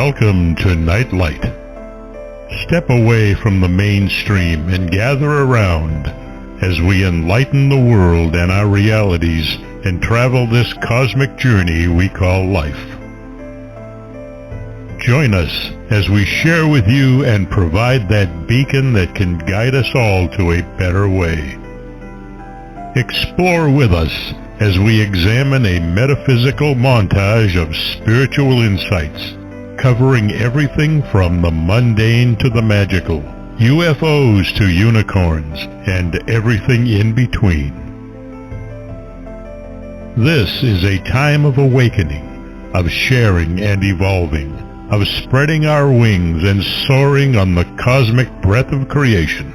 Welcome to Nightlight. Step away from the mainstream and gather around as we enlighten the world and our realities and travel this cosmic journey we call life. Join us as we share with you and provide that beacon that can guide us all to a better way. Explore with us as we examine a metaphysical montage of spiritual insights, covering everything from the mundane to the magical, UFOs to unicorns, and everything in between. This is a time of awakening, of sharing and evolving, of spreading our wings and soaring on the cosmic breath of creation.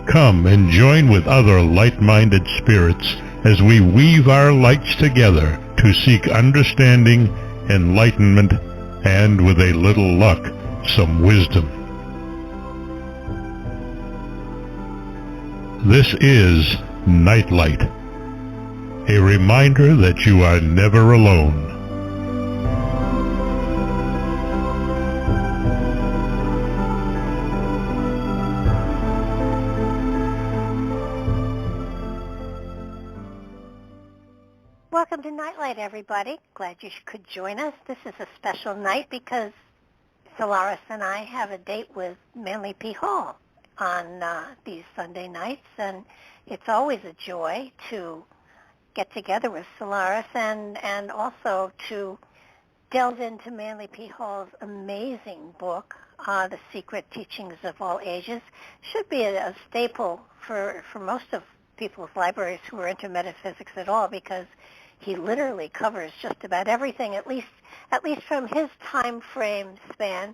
Come and join with other light-minded spirits as we weave our lights together to seek understanding, enlightenment, and with a little luck, some wisdom. This is Nightlight, a reminder that you are never alone. Welcome to Nightlight, everybody. Glad you could join us. This is a special night because Solaris and I have a date with Manly P. Hall on these Sunday nights, and it's always a joy to get together with Solaris and also to delve into Manly P. Hall's amazing book, The Secret Teachings of All Ages. Should be a staple for most of people's libraries who are into metaphysics at all, because he literally covers just about everything, at least from his time frame span.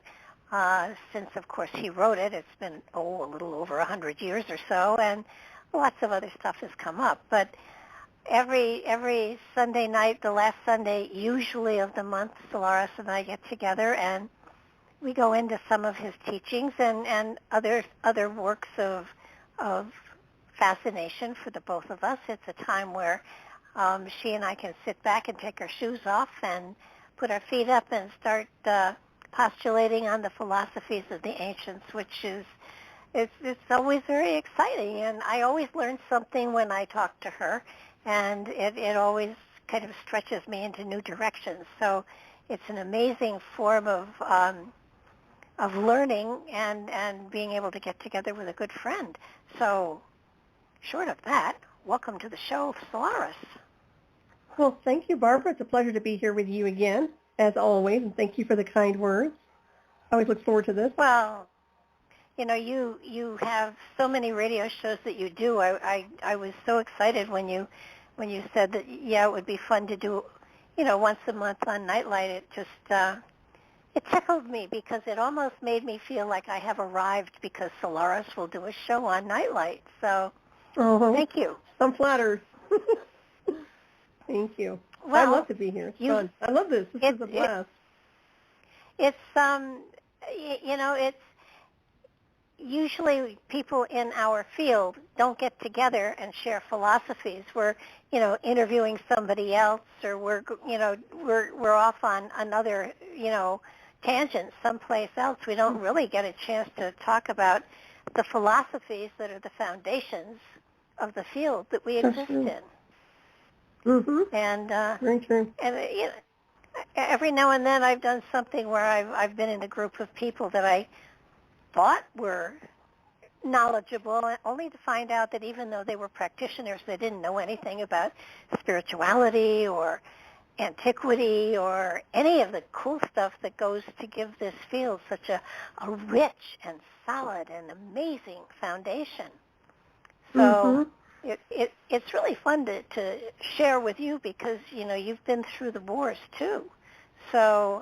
Since, of course, he wrote it, it's been a little over 100 years or so, and lots of other stuff has come up. But every Sunday night, the last Sunday usually of the month, Solaris and I get together and we go into some of his teachings and other works of fascination for the both of us. It's a time where she and I can sit back and take our shoes off and put our feet up and start postulating on the philosophies of the ancients, which is it's always very exciting. And I always learn something when I talk to her, and it always kind of stretches me into new directions. So it's an amazing form of learning and being able to get together with a good friend. So short of that, welcome to the show, Solaris. Well, thank you, Barbara. It's a pleasure to be here with you again, as always, and thank you for the kind words. I always look forward to this. Well, you know, you have so many radio shows that you do. I was so excited when you said that, yeah, it would be fun to do, once a month on Nightlight. It just it tickled me because it almost made me feel like I have arrived because Solaris will do a show on Nightlight. So thank you. I'm flattered. Thank you. Well, I love to be here. It's fun. I love this. This is a blast. It's it's usually people in our field don't get together and share philosophies. We're, interviewing somebody else, or we're off on another, tangent someplace else. We don't really get a chance to talk about the philosophies that are the foundations of the field that we exist in. Mm-hmm. And very true. And every now and then I've done something where I've been in a group of people that I thought were knowledgeable, only to find out that even though they were practitioners, they didn't know anything about spirituality or antiquity or any of the cool stuff that goes to give this field such a rich and solid and amazing foundation. So it's really fun to share with you because, you've been through the wars too. So,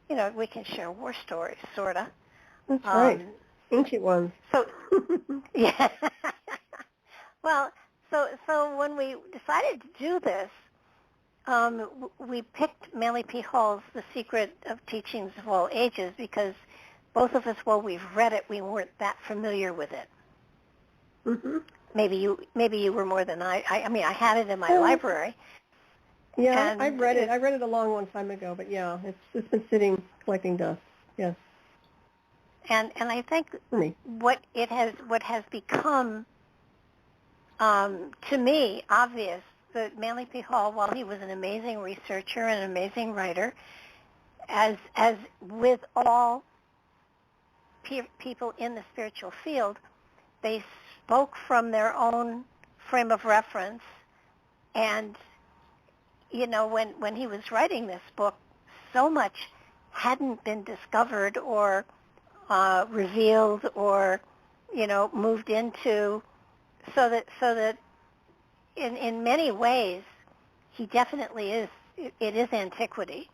we can share war stories, sort of. That's right. Ancient ones. So, yeah. Well, so when we decided to do this, we picked Manly P. Hall's The Secret of Teachings of All Ages because both of us, while we've read it, we weren't that familiar with it. Mm-hmm. maybe you were more than I. I mean, I had it in my library. Yeah, I've read it. I read it a long time ago, but yeah, it's been sitting collecting dust. Yes. And I think what has become to me obvious that Manly P. Hall, while he was an amazing researcher and an amazing writer, as with all people in the spiritual field, they spoke from their own frame of reference. And when he was writing this book, so much hadn't been discovered or revealed or moved into, so that in many ways he definitely is. It is antiquity,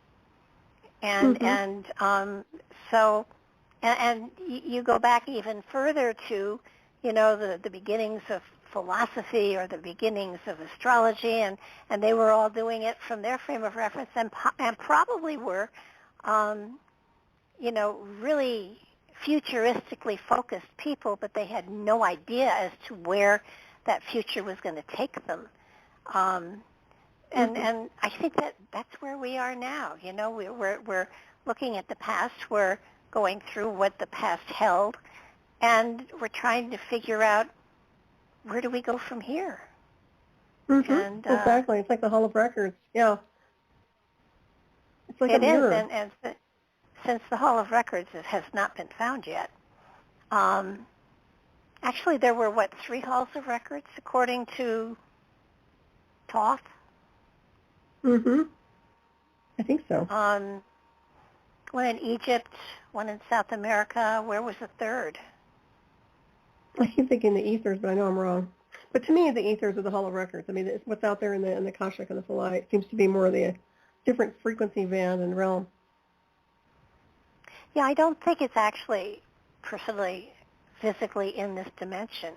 and and you go back even further to the beginnings of philosophy or the beginnings of astrology, and they were all doing it from their frame of reference, and probably were really futuristically focused people, but they had no idea as to where that future was going to take them. And I think that's where we are now. We're looking at the past. We're going through what the past held, and we're trying to figure out where do we go from here. And, exactly. It's like the Hall of Records. Yeah. It's like a mirror. It is, and since the Hall of Records has not been found yet. Actually, there were, 3 Halls of Records, according to Toth? I think so. One in Egypt, one in South America. Where was the third? I keep thinking the ethers, but I know I'm wrong. But to me, the ethers are the Hall of Records. I mean, it's what's out there in the Akashic and the Phalai. It seems to be more of the different frequency band and realm. Yeah, I don't think it's actually personally, physically in this dimension.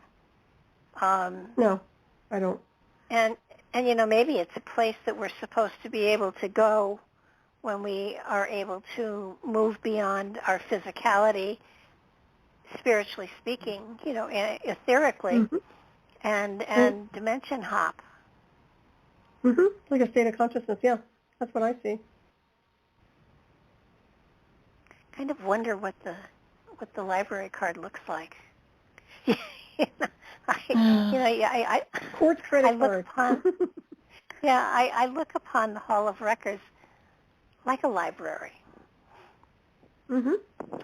No, I don't. And maybe it's a place that we're supposed to be able to go when we are able to move beyond our physicality, spiritually speaking, etherically, and dimension hop. Like a state of consciousness, yeah. That's what I see. Kind of wonder what the library card looks like. Quartz credit card. I look upon the Hall of Records like a library.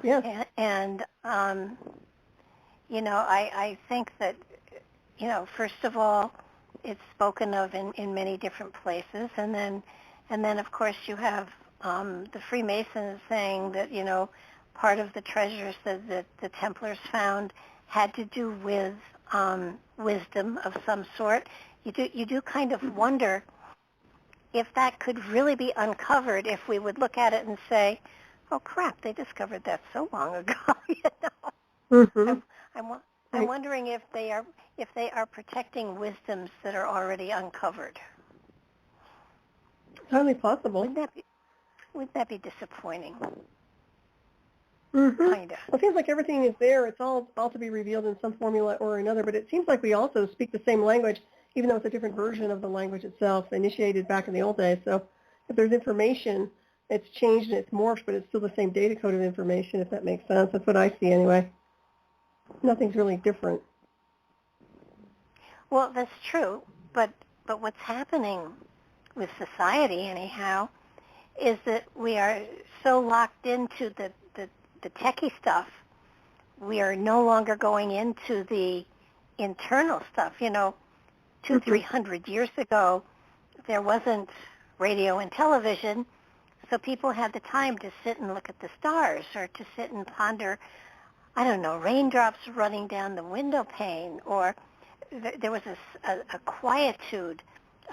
Yes. And I think that, first of all, it's spoken of in many different places, and then of course you have the Freemasons saying that part of the treasures that the Templars found had to do with wisdom of some sort. You do kind of wonder if that could really be uncovered if we would look at it and say, oh crap, they discovered that so long ago. I'm wondering if they are protecting wisdoms that are already uncovered. Highly possible. Wouldn't that be disappointing? Kind of. Well, it seems like everything is there. It's all to be revealed in some formula or another, but it seems like we also speak the same language, even though it's a different version of the language itself, initiated back in the old days. So if there's information, it's changed and it's morphed, but it's still the same data code of information, if that makes sense. That's what I see anyway. Nothing's really different. Well, that's true, but what's happening with society, anyhow, is that we are so locked into the techie stuff, we are no longer going into the internal stuff. 200-300 years ago, there wasn't radio and television, so people had the time to sit and look at the stars or to sit and ponder, I don't know, raindrops running down the window pane, or there was a quietude,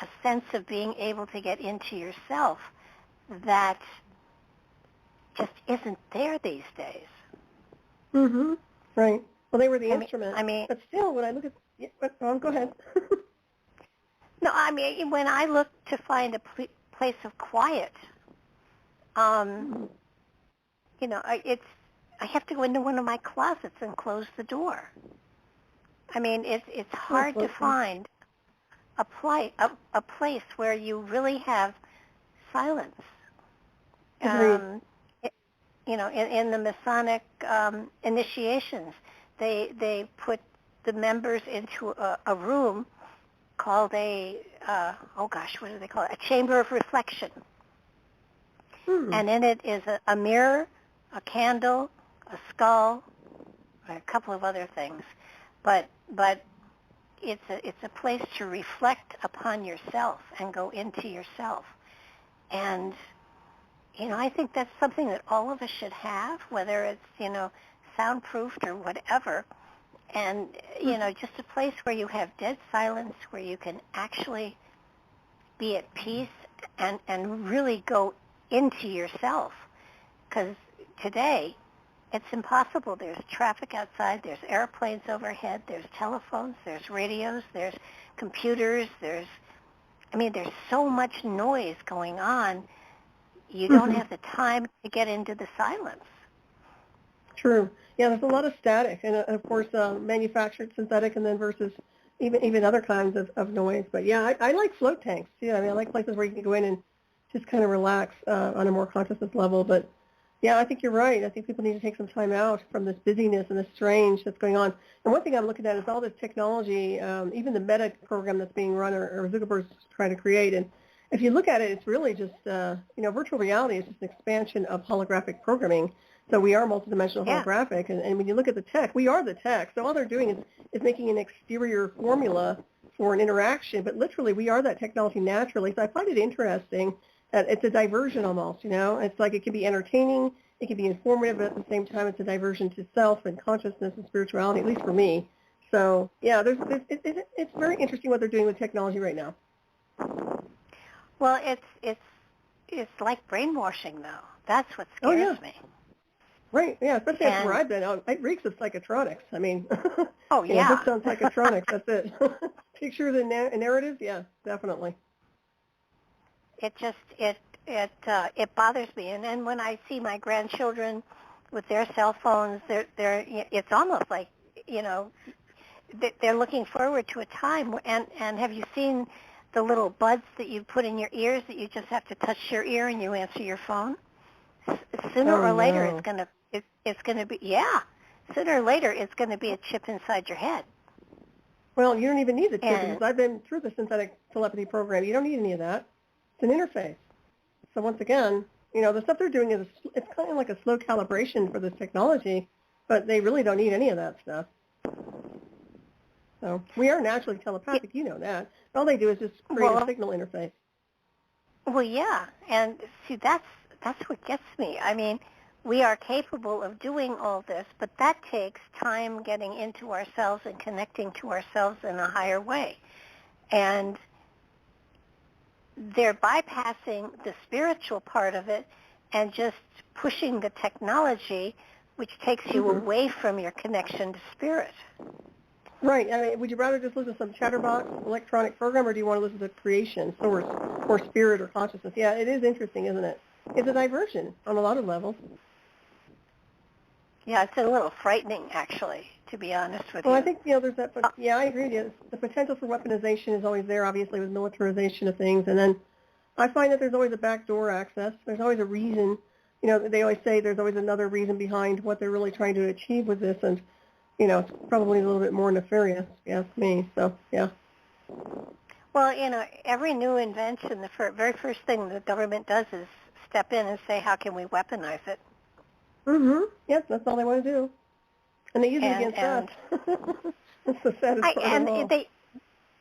a sense of being able to get into yourself that just isn't there these days. Right. Well, they were the instrument. But still, when I look at... go ahead. No, when I look to find a place of quiet, I have to go into one of my closets and close the door. I mean, it's hard to find a place where you really have silence. In the Masonic initiations, they put the members into a room called what do they call it? A chamber of reflection. And in it is a mirror, a candle, a skull, and a couple of other things. But it's a place to reflect upon yourself and go into yourself. And I think that's something that all of us should have, whether it's soundproofed or whatever. And just a place where you have dead silence, where you can actually be at peace and really go into yourself. Because today, it's impossible. There's traffic outside. There's airplanes overhead. There's telephones. There's radios. There's computers. There's so much noise going on. You don't have the time to get into the silence. True. Yeah, there's a lot of static, and of course, manufactured synthetic, and then versus even other kinds of noise. But yeah, I like float tanks too. I like places where you can go in and just kind of relax on a more consciousness level. But yeah, I think you're right. I think people need to take some time out from this busyness and the strange that's going on. And one thing I'm looking at is all this technology, even the Meta program that's being run or Zuckerberg's trying to create. And if you look at it, it's really just, virtual reality is just an expansion of holographic programming. So we are multidimensional holographic. And when you look at the tech, we are the tech. So all they're doing is making an exterior formula for an interaction. But literally, we are that technology naturally. So I find it interesting that it's a diversion almost, It's like it can be entertaining. It can be informative, but at the same time, it's a diversion to self and consciousness and spirituality, at least for me. So, yeah, it's very interesting what they're doing with technology right now. Well, it's like brainwashing, though. That's what scares me. Right, yeah, especially after where I've been. It reeks of psychotronics. I mean, oh, yeah. Hooked on psychotronics, that's it. Pictures and narratives, yeah, definitely. It bothers me. And then when I see my grandchildren with their cell phones, it's almost like, they're looking forward to a time. And have you seen the little buds that you put in your ears that you just have to touch your ear and you answer your phone? Sooner or later, it's going to be, sooner or later, it's going to be a chip inside your head. Well, you don't even need the chip because I've been through the synthetic telepathy program. You don't need any of that. It's an interface. So once again, the stuff they're doing it's kind of like a slow calibration for this technology, but they really don't need any of that stuff. So we are naturally telepathic, you know that. All they do is just create a signal interface. Well, yeah, and see, that's what gets me. I mean, we are capable of doing all this, but that takes time getting into ourselves and connecting to ourselves in a higher way. And they're bypassing the spiritual part of it and just pushing the technology, which takes you away from your connection to spirit. Right. I mean, would you rather just listen to some chatterbox electronic program, or do you want to listen to creation, source, or spirit, or consciousness? Yeah, it is interesting, isn't it? It's a diversion on a lot of levels. Yeah, it's a little frightening, actually, to be honest with you. Well, I think, there's that, but yeah, I agree with you. The potential for weaponization is always there, obviously, with militarization of things. And then I find that there's always a backdoor access. There's always a reason. They always say there's always another reason behind what they're really trying to achieve with this. And, it's probably a little bit more nefarious, if you ask me. So, yeah. Well, every new invention, the very first thing the government does is step in and say, how can we weaponize it? Mm-hmm. Yes, that's all they want to do. And they use it against us. That's the saddest part of all.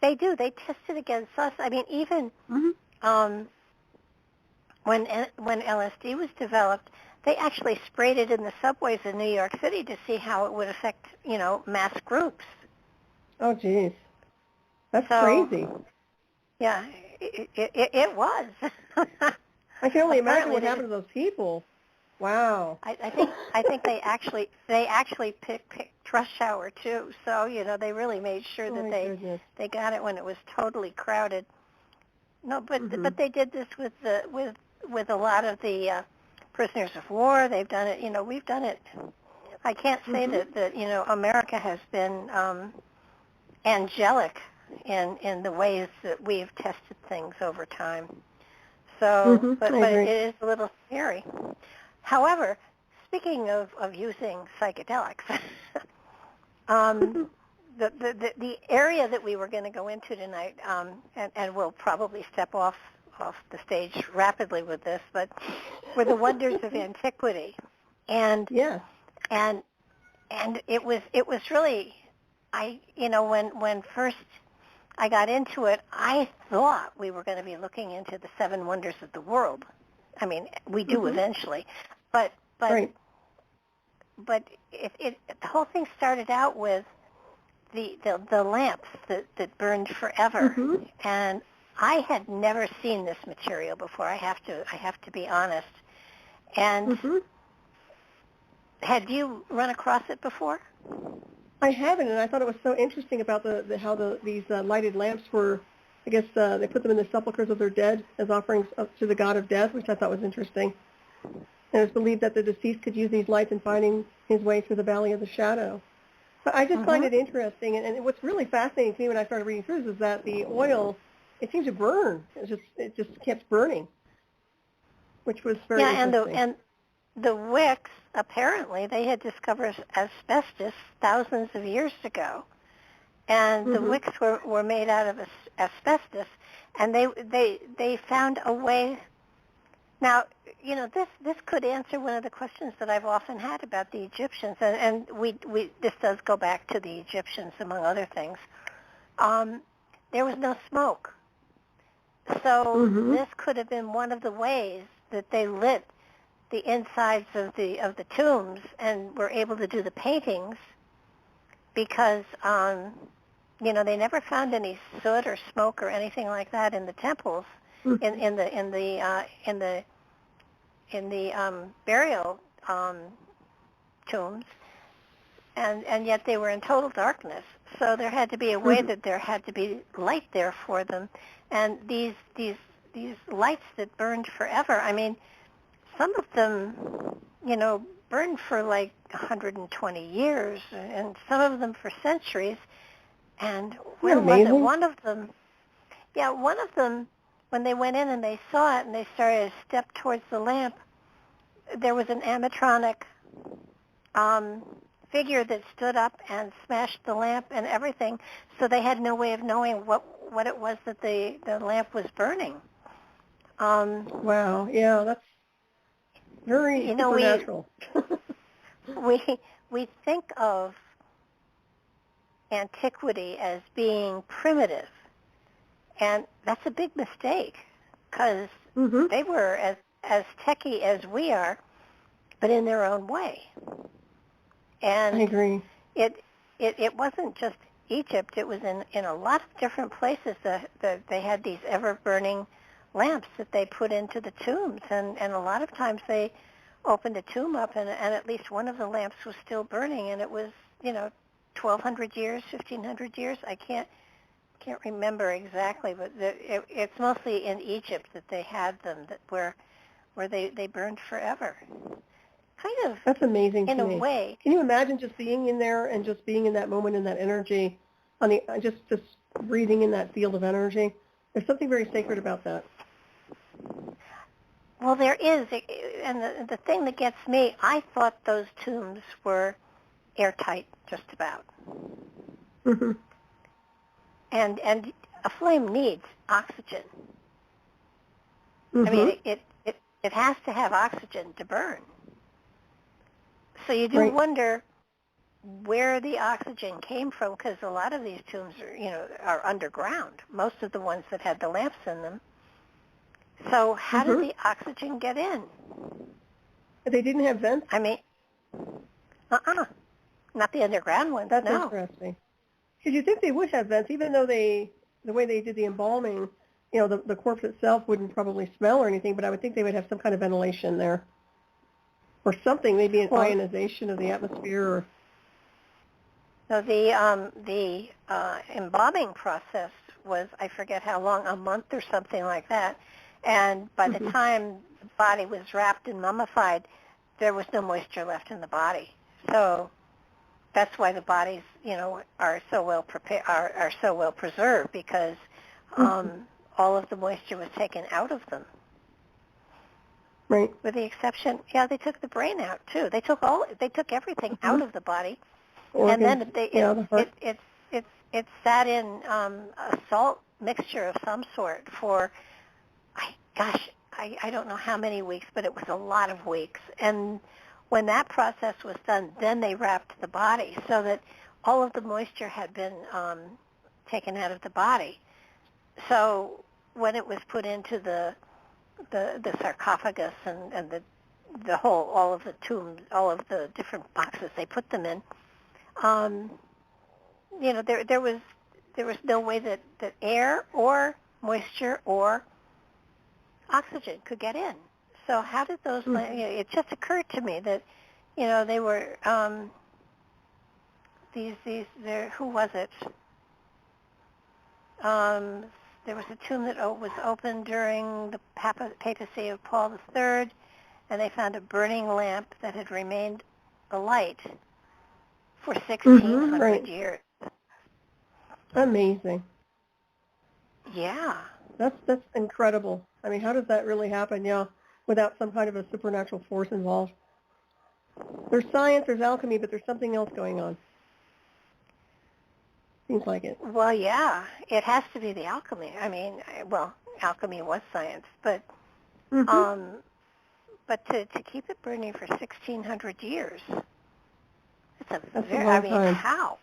They do. They test it against us. I mean, even when LSD was developed, they actually sprayed it in the subways in New York City to see how it would affect, mass groups. Oh, geez. That's crazy. Yeah, it was. I can only imagine what happened to those people. Wow. I think they actually picked rush hour too. So they really made sure that they got it when it was totally crowded. No, but they did this with a lot of the prisoners of war. They've done it. We've done it. I can't say that America has been angelic in the ways that we've tested things over time. So, but it is a little scary. However, speaking of using psychedelics, the area that we were going to go into tonight, and we'll probably step off the stage rapidly with this, but were the Wonders of Antiquity, and it was really, when first I got into it, I thought we were going to be looking into the 7 wonders of the world. I mean, we do eventually, but the whole thing started out with the lamps that burned forever, and I had never seen this material before. I have to be honest. And had you run across it before? I haven't, and I thought it was so interesting about how these lighted lamps were. I guess they put them in the sepulchres of their dead as offerings up to the god of death, which I thought was interesting. And it's believed that the deceased could use these lights in finding his way through the valley of the shadow. But I just find it interesting, and what's really fascinating to me when I started reading through this is that the oil, it seemed to burn. It just kept burning, which was very interesting. And the wicks, apparently, they had discovered asbestos thousands of years ago, and the wicks were made out of asbestos, and they found a way. Now, this could answer one of the questions that I've often had about the Egyptians, and this does go back to the Egyptians, among other things. There was no smoke, so this could have been one of the ways that they lit the insides of the tombs and were able to do the paintings, because they never found any soot or smoke or anything like that in the temples, in the burial tombs, and yet they were in total darkness. So there had to be a way that there had to be light there for them, and these lights that burned forever. I mean, some of them, burned for like 120 years, and some of them for centuries. And where was it? One of them, when they went in and they saw it and they started to step towards the lamp, there was an animatronic figure that stood up and smashed the lamp and everything, so they had no way of knowing what it was that the lamp was burning. Wow, yeah, that's very supernatural. We think of antiquity as being primitive, and that's a big mistake, because they were as techie as we are, but in their own way. And I agree. It wasn't just Egypt. It was in a lot of different places that they had these ever-burning lamps that they put into the tombs, and a lot of times they opened a tomb up, and at least one of the lamps was still burning, and it was 1,200 years, 1,500 years. I can't remember exactly, but it's mostly in Egypt that they had them, where they burned forever. Kind of. That's amazing to me. In a way. Can you imagine just being in there and just being in that moment, in that energy, just breathing in that field of energy? There's something very sacred about that. Well, there is, and the thing that gets me, I thought those tombs were airtight, just about. And a flame needs oxygen. I mean, it has to have oxygen to burn. So you do wonder where the oxygen came from, because a lot of these tombs are underground. Most of the ones that had the lamps in them. So how did the oxygen get in? They didn't have vents? I mean, not the underground ones. That's no. Interesting. Because you think they would have vents, even though the way they did the embalming, the corpse itself wouldn't probably smell or anything, but I would think they would have some kind of ventilation there. Or something, maybe an ionization of the atmosphere. Or... So the embalming process was, I forget how long, a month or something like that. And by the time the body was wrapped and mummified, there was no moisture left in the body. So that's why the bodies, are so well prepared, are so well preserved, because all of the moisture was taken out of them. Right. With the exception, they took the brain out too. They took everything out of the body, Organs, and then the heart. it sat in a salt mixture of some sort for, I don't know how many weeks, but it was a lot of weeks. And when that process was done, then they wrapped the body so that all of the moisture had been taken out of the body. So when it was put into the sarcophagus and the whole, all of the tombs, all of the different boxes they put them in, there was no way that air or moisture or oxygen could get in. So how did those? It just occurred to me that, they were who was it? There was a tomb that was opened during the papacy of Paul III, and they found a burning lamp that had remained alight for 1,600 years. Amazing. Yeah. That's incredible. I mean, how does that really happen, without some kind of a supernatural force involved? There's science, there's alchemy, but there's something else going on. Seems like it. Well, yeah, it has to be the alchemy. I mean, alchemy was science, but but to keep it burning for 1,600 years, that's a long time. How?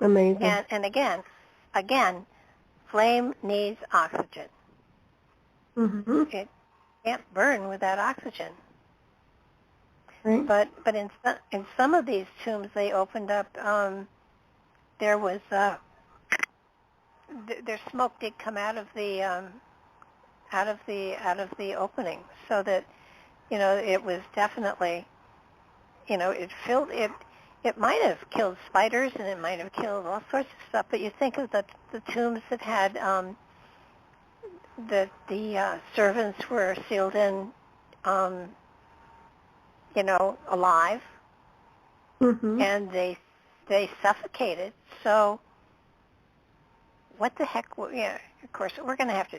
Amazing. And again, flame needs oxygen. It can't burn without oxygen. Right. But in some of these tombs they opened up, there was their smoke did come out of the opening, so that it was definitely, it filled it. It might have killed spiders and it might have killed all sorts of stuff. But you think of the tombs that had that the servants were sealed in, alive, and they suffocated. So what the heck? Of course, we're gonna have to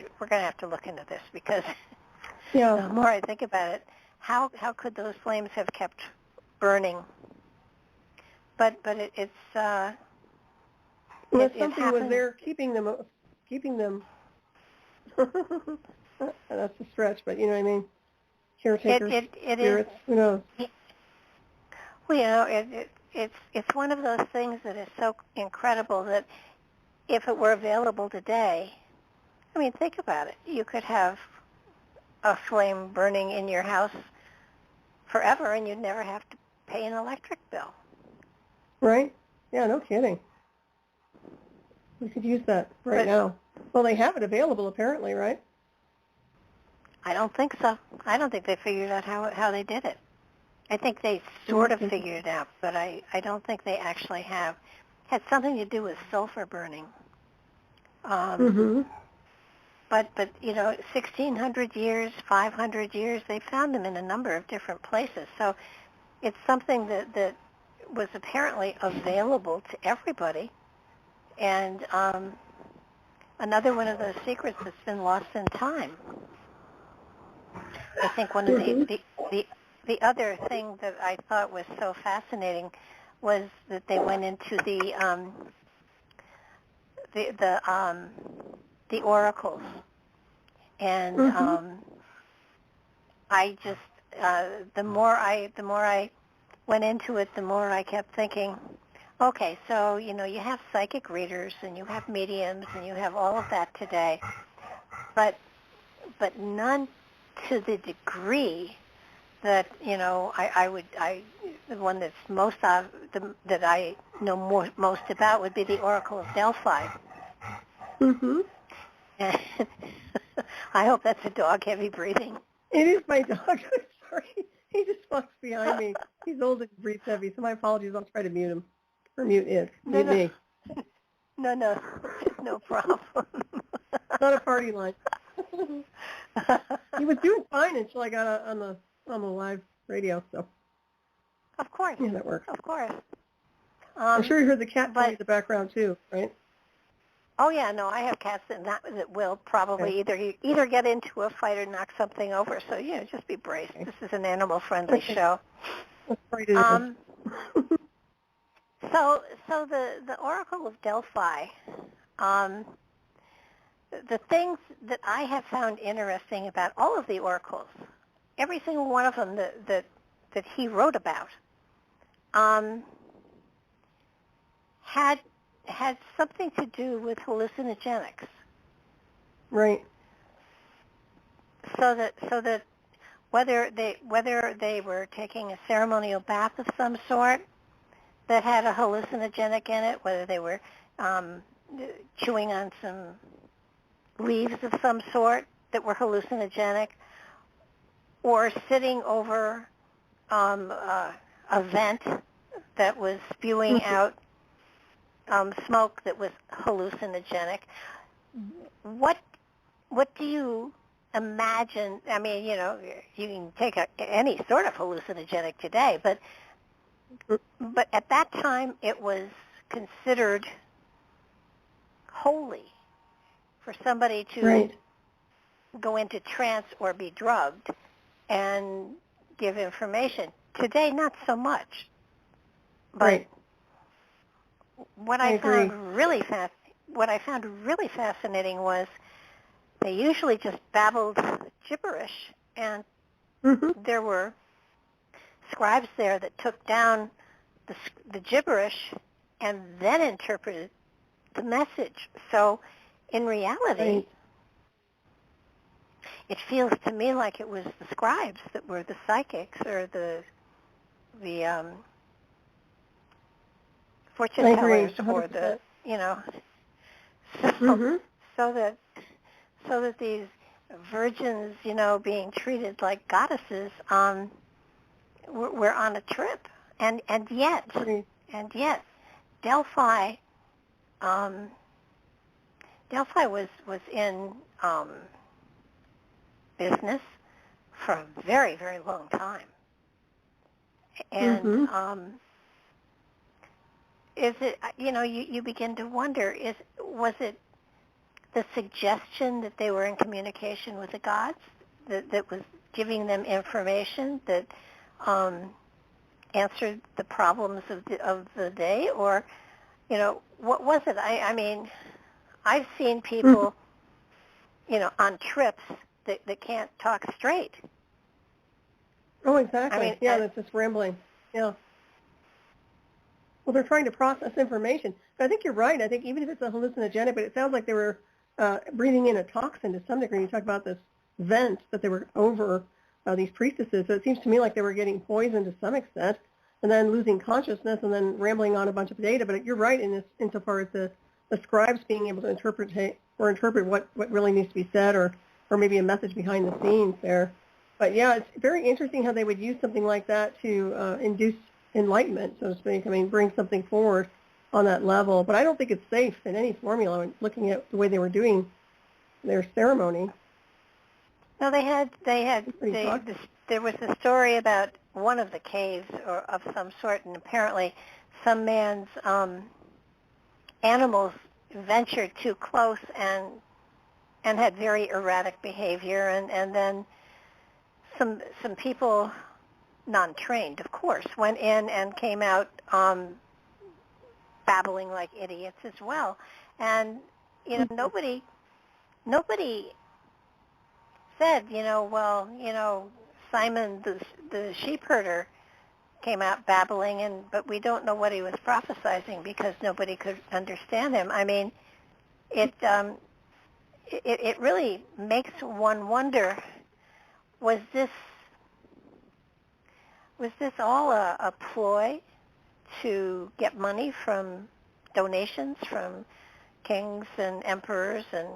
look into this, because the more I think about it, how could those flames have kept burning? But it's something was there keeping them. That's a stretch, but you know what I mean. Caretakers, spirits, who knows? Well, it's one of those things that is so incredible that if it were available today, I mean, think about it. You could have a flame burning in your house forever, and you'd never have to pay an electric bill. Right? Yeah, no kidding. We could use that now. Well, they have it available apparently, right? I don't think so. I don't think they figured out how they did it. I think they sort of figured it out, but I don't think they actually have. It had something to do with sulfur burning. But 1,600 years, 500 years, they found them in a number of different places. So it's something that was apparently available to everybody, and another one of those secrets that's been lost in time. I think one of the other thing that I thought was so fascinating was that they went into the oracles, and I just the more I went into it, the more I kept thinking, okay, so you have psychic readers and you have mediums and you have all of that today, but none to the degree that the one that's most that I know most about would be the Oracle of Delphi. And I hope that's a dog heavy breathing. It is my dog. I'm sorry. He just walks behind me. He's old and breathes heavy, so my apologies. I'll try to mute him. Or mute me. No, no problem. It's not a party line. He was doing fine until I got on the live radio. So Of course. Yeah, that works. Of course. I'm sure you heard the cat but in the background too, right? Oh yeah, no, I have cats that will probably either get into a fight or knock something over. So just be braced. Okay. This is an animal-friendly show. That's right, it is. So the Oracle of Delphi, the things that I have found interesting about all of the oracles, every single one of them that he wrote about, had something to do with hallucinogenics. Right. So that whether they were taking a ceremonial bath of some sort that had a hallucinogenic in it, whether they were chewing on some leaves of some sort that were hallucinogenic, or sitting over a vent that was spewing out smoke that was hallucinogenic. What do you imagine? I mean, you can take any sort of hallucinogenic today, but at that time it was considered holy for somebody to go into trance or be drugged and give information. Today, not so much. But what I found really fascinating was they usually just babbled gibberish, and there were scribes there that took down the gibberish and then interpreted the message. So in reality, it feels to me like it was the scribes that were the psychics or the fortune tellers, or the so that these virgins, being treated like goddesses, were on a trip, and yet Delphi was in business for a very, very long time. And is it, you begin to wonder, was it the suggestion that they were in communication with the gods that was giving them information that answered the problems of the day, or what was it? I mean, I've seen people on trips that can't talk straight. Oh, exactly. I mean, that's just rambling. Yeah. Well, they're trying to process information. But I think you're right. I think even if it's a hallucinogenic, but it sounds like they were breathing in a toxin to some degree. You talk about this vent that they were over, these priestesses. So it seems to me like they were getting poisoned to some extent and then losing consciousness and then rambling on a bunch of data. But you're right insofar as the scribes being able to interpret what really needs to be said, or maybe a message behind the scenes there. But yeah, it's very interesting how they would use something like that to induce enlightenment, so to speak. I mean, bring something forward on that level. But I don't think it's safe in any formula, looking at the way they were doing their ceremony. No, there was a story about one of the caves or of some sort, and apparently some man's animals ventured too close and had very erratic behavior, and then some people, non-trained, of course, went in and came out babbling like idiots as well. And nobody said, Simon the sheep herder came out babbling, but we don't know what he was prophesizing because nobody could understand him. I mean, it really makes one wonder, was this all a ploy to get money from donations from kings and emperors and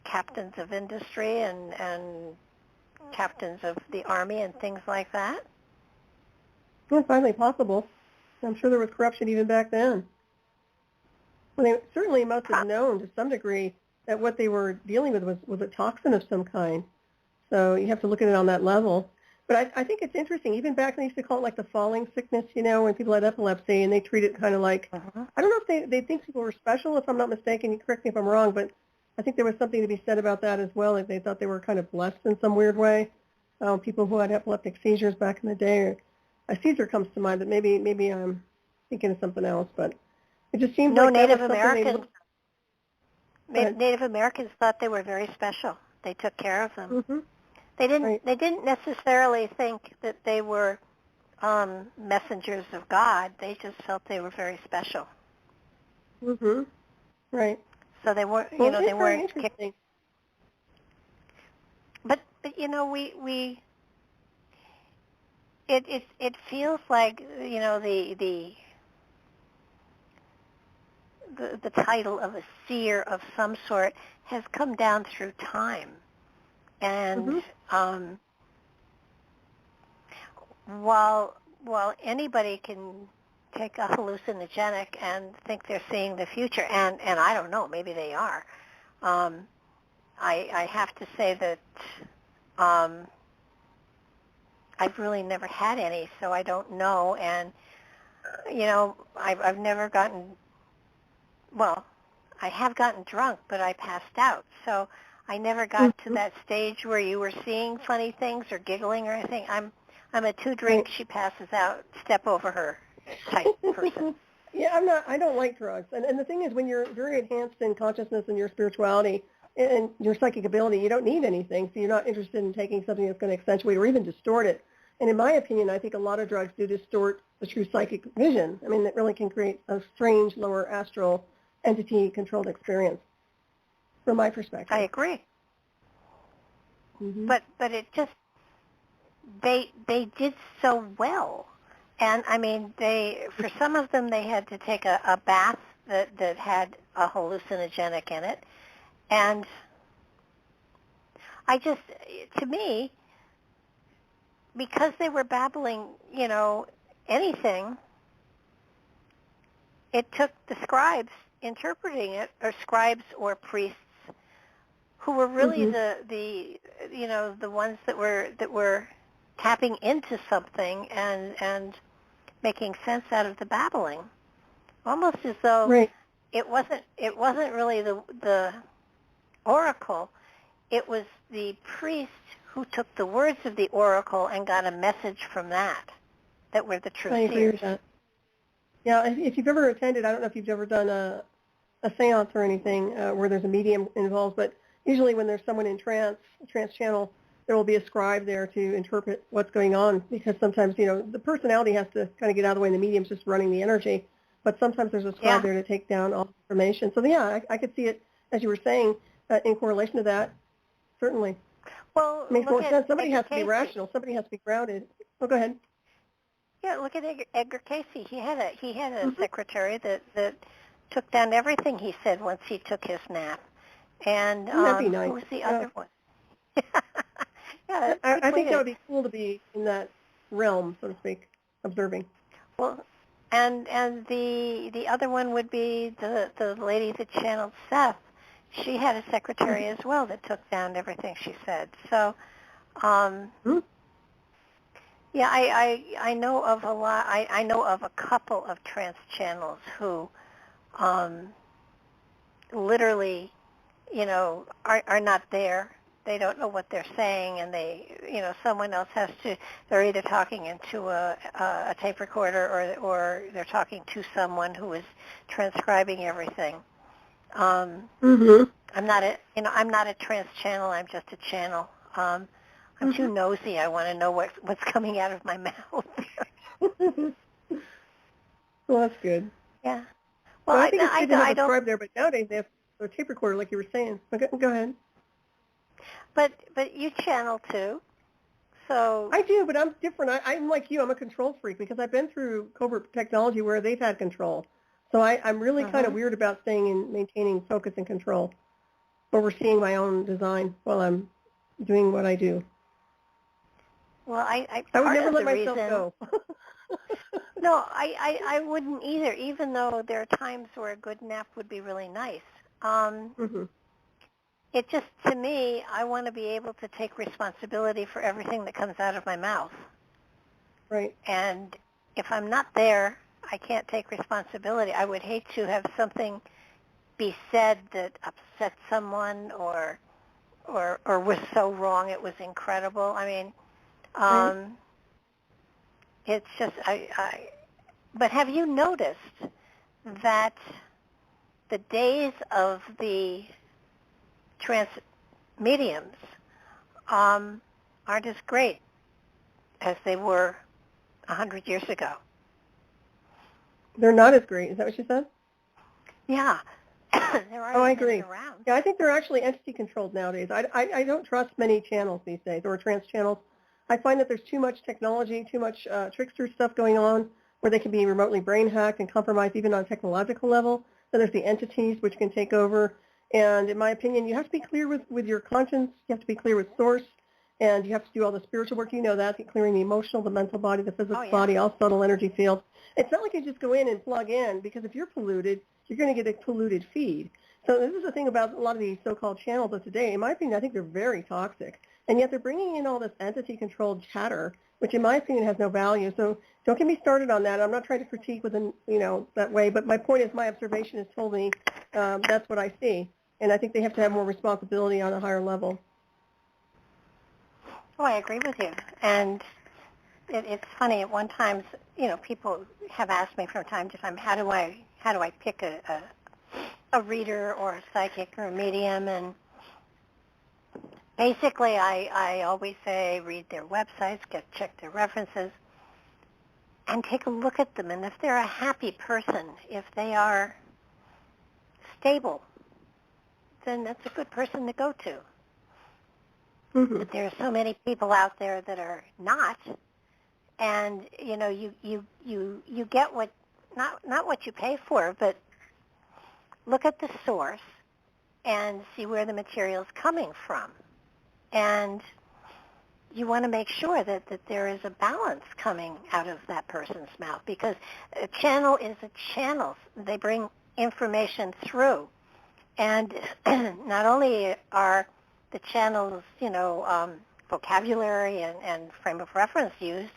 captains of industry and captains of the army and things like that? Well, it's finally possible. I'm sure there was corruption even back then. Well, they certainly must have known to some degree that what they were dealing with was a toxin of some kind. So you have to look at it on that level. But I think it's interesting. Even back when they used to call it like the falling sickness, you know, when people had epilepsy, and they treat it kind of like, I don't know if they think people were special, if I'm not mistaken. You correct me if I'm wrong, but I think there was something to be said about that as well, if they thought they were kind of blessed in some weird way. People who had epileptic seizures back in the day, or a seizure comes to mind, but maybe I'm thinking of something else. But it just seems like Native that was Americans. They Native Americans thought they were very special. They took care of them. Mm-hmm. They didn't. Right. They didn't necessarily think that they were messengers of God. They just felt they were very special. Mm-hmm. Right. So they weren't. Well, They weren't. interesting. But it feels like the title of a seer of some sort has come down through time, and while anybody can take a hallucinogenic and think they're seeing the future, and I don't know, maybe they are. I have to say that I've really never had any, so I don't know. And I've never gotten. Well, I have gotten drunk, but I passed out. So I never got to that stage where you were seeing funny things or giggling or anything. I'm a 2-drink, she passes out, step over her type person. Yeah, I don't like drugs. And the thing is, when you're very enhanced in consciousness and your spirituality and your psychic ability, you don't need anything. So you're not interested in taking something that's going to accentuate or even distort it. And in my opinion, I think a lot of drugs do distort the true psychic vision. I mean, it really can create a strange lower astral entity-controlled experience, from my perspective. I agree. Mm-hmm. But it just, they did so well. And, I mean, for some of them, they had to take a bath that had a hallucinogenic in it. And to me, because they were babbling, anything, it took the scribes interpreting it, or scribes or priests, who were really the ones that were tapping into something and making sense out of the babbling, almost as though it wasn't really the oracle. It was the priest who took the words of the oracle and got a message from that were the true seers. I agree with that. Yeah, if you've ever attended, I don't know if you've ever done a seance or anything where there's a medium involved, but usually when there's someone in trance channel, there will be a scribe there to interpret what's going on, because sometimes, the personality has to kind of get out of the way and the medium's just running the energy, but sometimes there's a scribe there to take down all the information. So yeah, I could see it, as you were saying, in correlation to that, certainly. Well, it makes more sense. Somebody has to be Casey. rational. Somebody has to be grounded. Oh, go ahead. Yeah, look at Edgar Casey. He had a secretary that took down everything he said once he took his nap. And that'd be nice. Who was the other one? I think that would be cool to be in that realm, so to speak, observing. Well, and the other one would be the lady that channeled Seth. She had a secretary as well that took down everything she said. So, yeah, I know of a lot. I know of a couple of trance channels who literally, are not there. They don't know what they're saying, and someone else has to. They're either talking into a tape recorder, or they're talking to someone who is transcribing everything. I'm not a trance channel. I'm just a channel. I'm too nosy. I want to know what's coming out of my mouth. Well, that's good. Yeah. Well, I think it's good to have a don't. scribe there, but nowadays they have a tape recorder, like you were saying. Okay, go ahead. But you channel too, so. I do, but I'm different. I'm like you. I'm a control freak because I've been through covert technology where they've had control. So I'm really kind of weird about staying and maintaining focus and control, overseeing my own design while I'm doing what I do. Well, I would never let myself go. No, I wouldn't either, even though there are times where a good nap would be really nice. it just, to me, I want to be able to take responsibility for everything that comes out of my mouth. Right. And if I'm not there, I can't take responsibility. I would hate to have something be said that upset someone or was so wrong it was incredible. I mean, it's just, but have you noticed that the days of the trance mediums aren't as great as they were 100 years ago? They're not as great. Is that what you said? Yeah. There aren't I agree. around. Yeah, I think they're actually entity controlled nowadays. I don't trust many channels these days, or trance channels. I find that there's too much technology, too much trickster stuff going on where they can be remotely brain hacked and compromised even on a technological level. Then there's the entities which can take over. And in my opinion, you have to be clear with your conscience. You have to be clear with source. And you have to do all the spiritual work. You know that, clearing the emotional, the mental body, the physical body, all subtle energy fields. It's not like you just go in and plug in, because if you're polluted, you're going to get a polluted feed. So this is the thing about a lot of these so-called channels of today. In my opinion, I think they're very toxic. And yet they're bringing in all this entity-controlled chatter, which in my opinion has no value. So don't get me started on that. I'm not trying to critique within, that way. But my point is, my observation has told me that's what I see. And I think they have to have more responsibility on a higher level. Oh, I agree with you. And it's funny. At one time, people have asked me from time to time, how do I pick a reader or a psychic or a medium? And basically, I always say read their websites, check their references, and take a look at them. And if they're a happy person, if they are stable, then that's a good person to go to. Mm-hmm. But there are so many people out there that are not, and you get what not what you pay for, but look at the source and see where the material's coming from, and you want to make sure that there is a balance coming out of that person's mouth, because a channel is a channel. They bring information through, and not only are the channels, vocabulary and frame of reference used,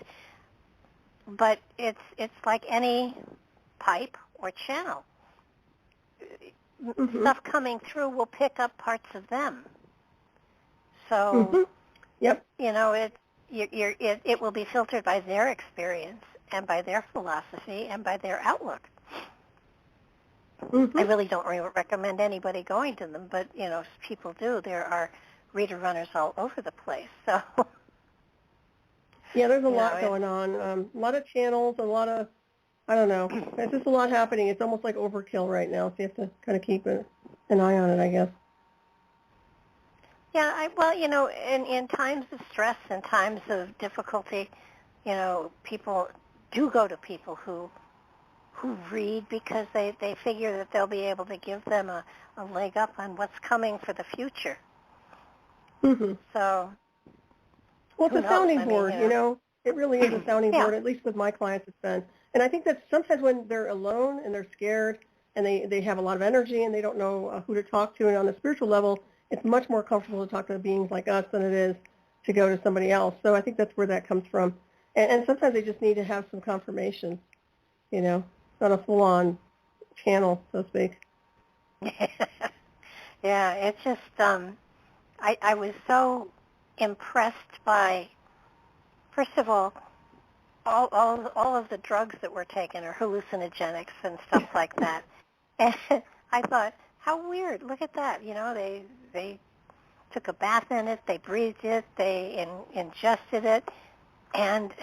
but it's like any pipe or channel. Mm-hmm. Stuff coming through will pick up parts of them. So, mm-hmm. Yep. It will be filtered by their experience and by their philosophy and by their outlook. Mm-hmm. I really don't recommend anybody going to them, but, people do. There are reader runners all over the place. So, yeah, there's a lot going on. A lot of channels, a lot of, I don't know. There's just a lot happening. It's almost like overkill right now, so you have to kind of keep an eye on it, I guess. Yeah, in times of stress and times of difficulty, people do go to people who read, because they figure that they'll be able to give them a leg up on what's coming for the future. Mm-hmm. So, well, it's a sounding board, It really is a sounding board, at least with my clients it's been. And I think that sometimes when they're alone and they're scared and they have a lot of energy and they don't know who to talk to, and on the spiritual level, it's much more comfortable to talk to beings like us than it is to go to somebody else. So I think that's where that comes from. And sometimes they just need to have some confirmation, not a full-on channel, so to speak. Yeah, it's just, I was so impressed by, first of all of the drugs that were taken, or hallucinogenics and stuff like that. And I thought, how weird, look at that. They took a bath in it, they breathed it, they ingested it, and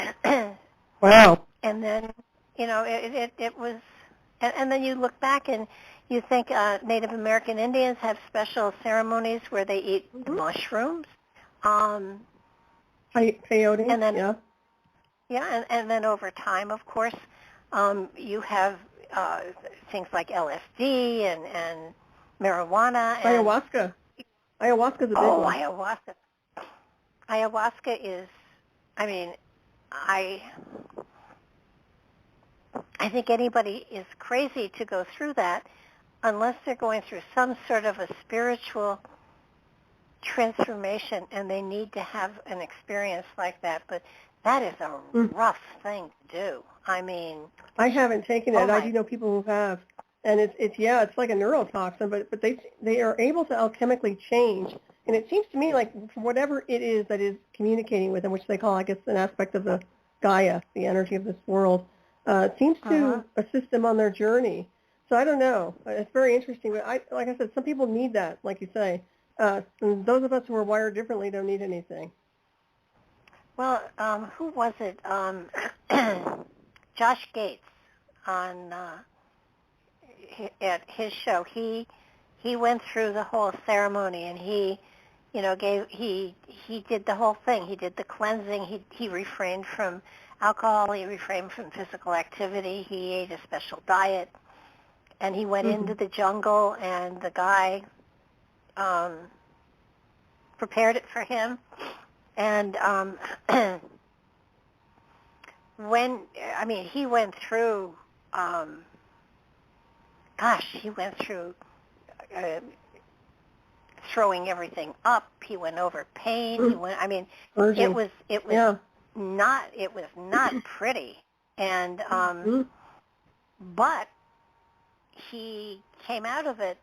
wow. And then, it was, and then you look back and you think Native American Indians have special ceremonies where they eat mushrooms. Peyote, and then, yeah. And then over time, of course, you have things like LSD and marijuana. And Ayahuasca. Ayahuasca's a big one. Oh, ayahuasca. Ayahuasca is, I think anybody is crazy to go through that unless they're going through some sort of a spiritual transformation, and they need to have an experience like that. But that is a rough thing to do. I mean, I haven't taken it. Oh I do know people who have, and it's like a neurotoxin, but they are able to alchemically change. And it seems to me like whatever it is that is communicating with them, which they call, I guess, an aspect of the Gaia, the energy of this world, seems to assist them on their journey. So I don't know. It's very interesting. But like I said, some people need that, like you say. And those of us who are wired differently don't need anything. Well, who was it? Josh Gates on at his show. He went through the whole ceremony, and he did the whole thing. He did the cleansing. He refrained from alcohol. He refrained from physical activity. He ate a special diet, and he went into the jungle, and the guy prepared it for him. And he went through, he went through throwing everything up. He went over pain. He went. I mean, it was not pretty. And but he came out of it.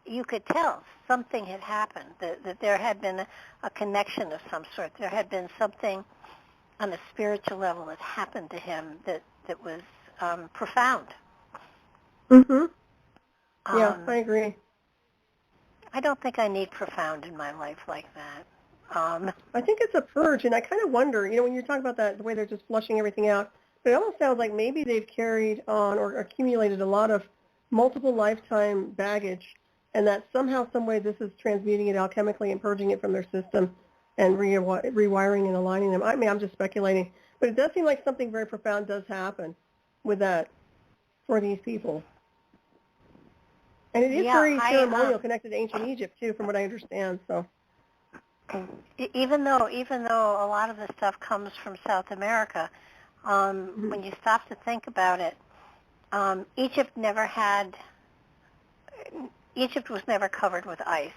You could tell something had happened, that there had been a connection of some sort. There had been something on a spiritual level that happened to him that was profound. Yeah, I agree. I don't think I need profound in my life like that. I think it's a purge, and I kind of wonder, when you're talking about that, the way they're just flushing everything out, but it almost sounds like maybe they've carried on or accumulated a lot of multiple lifetime baggage, and that somehow, some way, this is transmuting it alchemically and purging it from their system and rewiring and aligning them. I mean, I'm just speculating, but it does seem like something very profound does happen with that for these people. And it is very ceremonial, connected to ancient Egypt too, from what I understand. So, even though a lot of the stuff comes from South America, when you stop to think about it, Egypt was never covered with ice,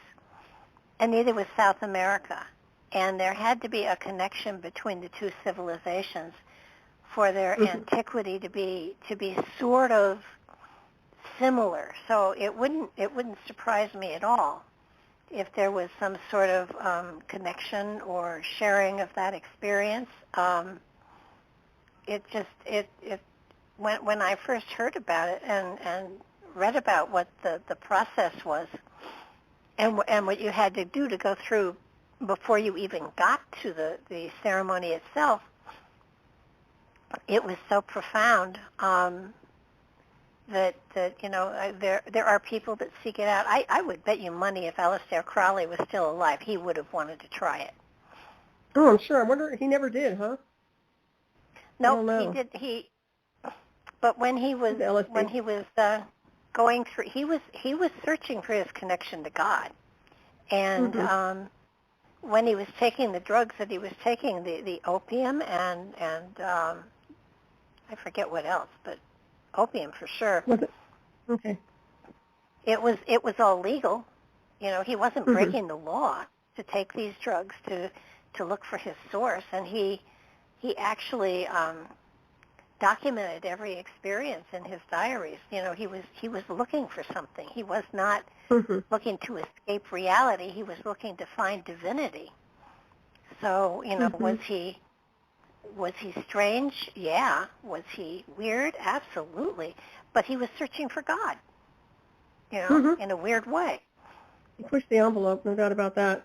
and neither was South America. And there had to be a connection between the two civilizations for their antiquity to be sort of similar. So it wouldn't surprise me at all if there was some sort of connection or sharing of that experience. When I first heard about it and read about what the process was and what you had to do to go through before you even got to the ceremony itself, it was so profound that there are people that seek it out. I would bet you money if Aleister Crowley was still alive, he would have wanted to try it. Oh, I'm sure. I wonder, he never did, huh? No, he did. But when he was going through, he was searching for his connection to God, and when he was taking the drugs that he was taking, the opium and I forget what else, but opium for sure. Was it? Okay. It was all legal. He wasn't breaking the law to take these drugs to look for his source, and he actually documented every experience in his diaries. He was looking for something. He was not looking to escape reality. He was looking to find divinity. So, was he strange? Yeah. Was he weird? Absolutely. But he was searching for God, in a weird way. He pushed the envelope, no doubt about that.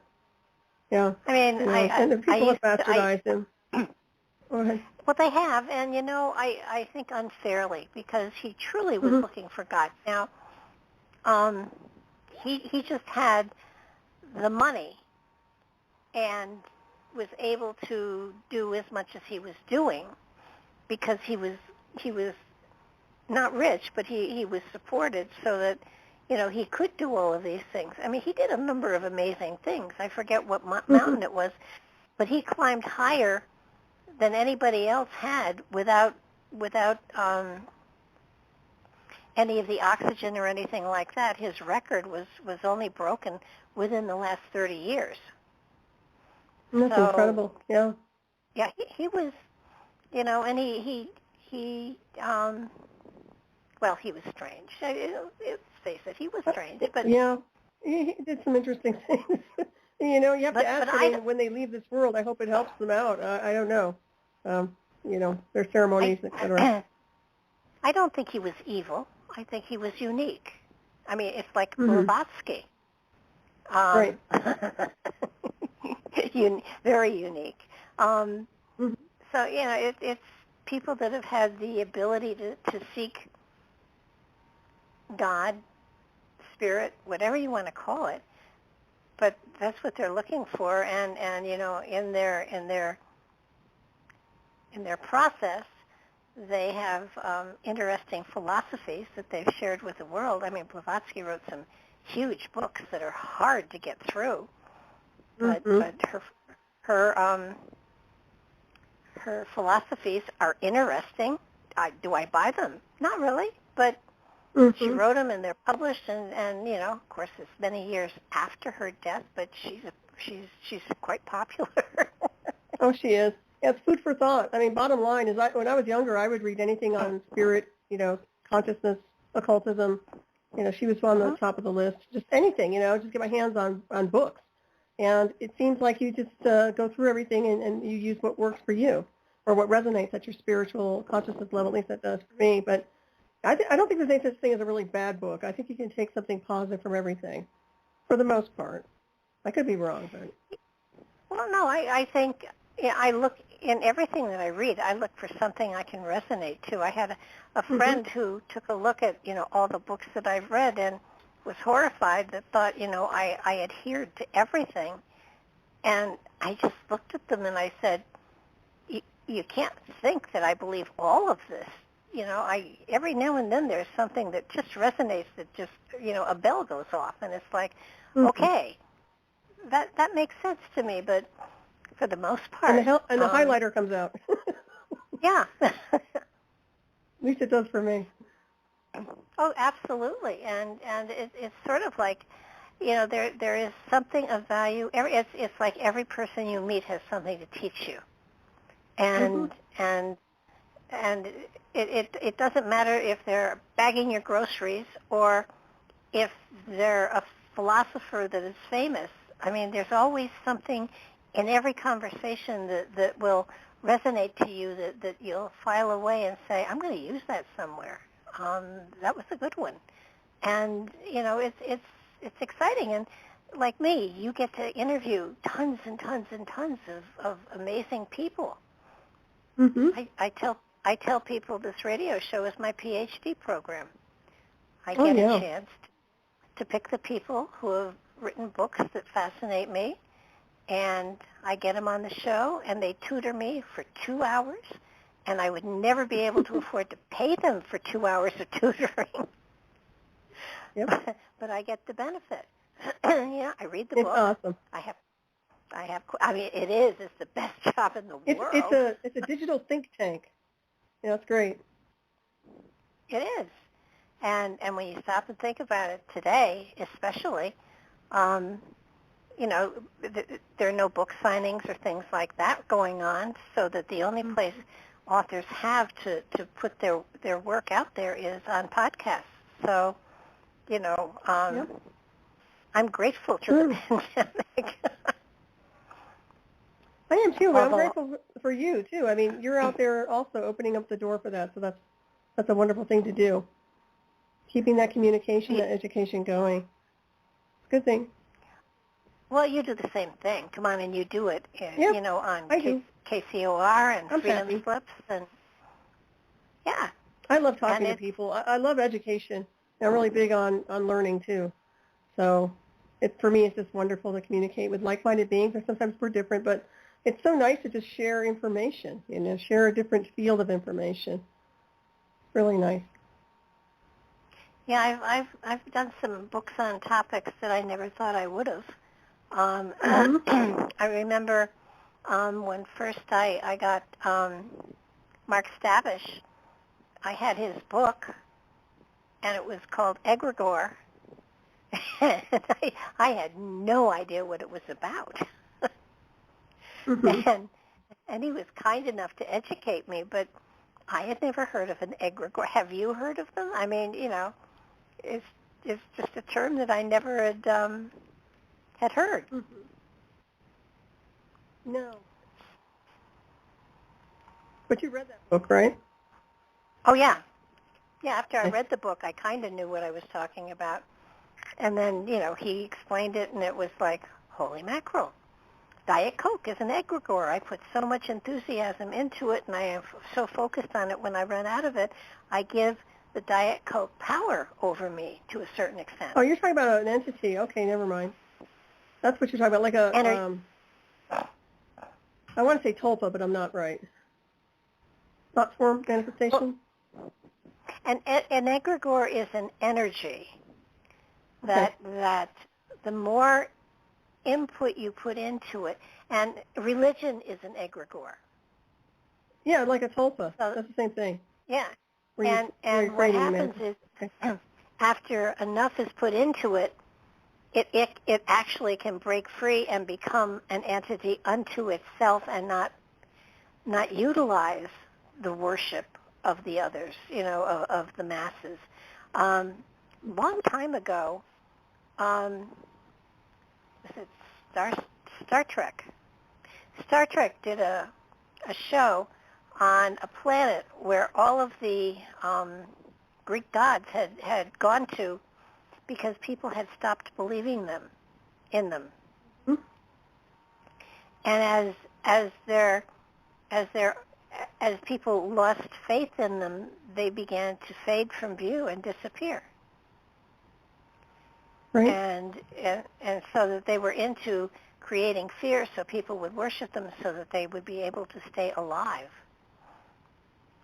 Yeah. I mean, and the people have bastardized him. Go ahead. Well, they have, and I think unfairly, because he truly was looking for God. Now, he just had the money and was able to do as much as he was doing because he was not rich, but he was supported so that he could do all of these things. I mean, he did a number of amazing things. I forget what mountain it was, but he climbed higher than anybody else had without any of the oxygen or anything like that. His record was only broken within the last 30 years. That's incredible. Yeah. Yeah, he was, and well, he was strange. Let's face it, he was strange. But yeah, he did some interesting things. You have to ask when they leave this world. I hope it helps them out. I don't know. Their ceremonies, etc. I don't think he was evil. I think he was unique. I mean, it's like Blavatsky. Right. Very unique. So, it's people that have had the ability to seek God, spirit, whatever you want to call it, but that's what they're looking for, and in their process, they have interesting philosophies that they've shared with the world. I mean, Blavatsky wrote some huge books that are hard to get through, but her philosophies are interesting. Do I buy them? Not really, but she wrote them and they're published, and of course, it's many years after her death, but she's quite popular. Oh, she is. Yeah, it's food for thought. I mean, bottom line is, when I was younger, I would read anything on spirit, consciousness, occultism. She was on the top of the list. Just anything, just get my hands on books. And it seems like you just go through everything and you use what works for you or what resonates at your spiritual consciousness level. At least that does for me. But I don't think there's any such thing as a really bad book. I think you can take something positive from everything, for the most part. I could be wrong, but... Well, no, I think I look in everything that I read. I look for something I can resonate to. I had a friend who took a look at all the books that I've read and was horrified that thought I adhered to everything, and I just looked at them and I said, you can't think that I believe all of this. Every now and then there's something that just resonates, that just a bell goes off, and it's like, okay, that makes sense to me, but for the most part, and the highlighter comes out. Yeah. At least it does for me. Oh, absolutely, and it's sort of like, there is something of value. It's like every person you meet has something to teach you, and it doesn't matter if they're bagging your groceries or if they're a philosopher that is famous. I mean, there's always something in every conversation that will resonate to you that you'll file away and say, I'm going to use that somewhere. That was a good one. And, it's exciting. And like me, you get to interview tons and tons and tons of amazing people. I tell people this radio show is my PhD program. I get a chance to pick the people who have written books that fascinate me, and I get them on the show, and they tutor me for 2 hours, and I would never be able to afford to pay them for 2 hours of tutoring. Yep. But I get the benefit. I read the book. It's awesome. I mean, it is. It's the best job in the world. It's a digital think tank. Yeah, it's great. It is. And when you stop and think about it today, especially, there are no book signings or things like that going on, so that the only place authors have to put their work out there is on podcasts. So, I'm grateful to the pandemic. I am too. I'm grateful for you too. I mean, you're out there also opening up the door for that, so that's a wonderful thing to do. Keeping that communication, that education going. Good thing. Well, you do the same thing. Come on, and you do it, on KCOR and Freedom Slips, and I love talking to people. I love education. I'm really big on learning too. So, for me, it's just wonderful to communicate with like-minded beings. And sometimes we're different, but it's so nice to just share information. Share a different field of information. Really nice. Yeah, I've done some books on topics that I never thought I would have. I remember when first I got Mark Stavish, I had his book, and it was called Egregore. And I had no idea what it was about. Mm-hmm. And he was kind enough to educate me, but I had never heard of an egregore. Have you heard of them? I mean, it's just a term that I never had heard. Mm-hmm. No. But you read that book, right? Oh, yeah. Yeah, after I read the book, I kind of knew what I was talking about. And then, he explained it, and it was like, holy mackerel. Diet Coke is an egregore. I put so much enthusiasm into it, and I am so focused on it when I run out of it, I give the Diet Coke power over me to a certain extent. Oh, you're talking about an entity. Okay, never mind. That's what you're talking about, like a, I want to say tulpa, but I'm not right. Thought form manifestation? Well, an egregore is an energy that the more input you put into it, and religion is an egregore. Yeah, like a tulpa. So, that's the same thing. Yeah, and what happens is after enough is put into it, it actually can break free and become an entity unto itself and not utilize the worship of the others, of the masses. Long time ago, was it Star Trek? Star Trek did a show on a planet where all of the Greek gods had gone to because people had stopped believing in them. Mm-hmm. And as people lost faith in them, they began to fade from view and disappear. Right. And so that they were into creating fear so people would worship them so that they would be able to stay alive.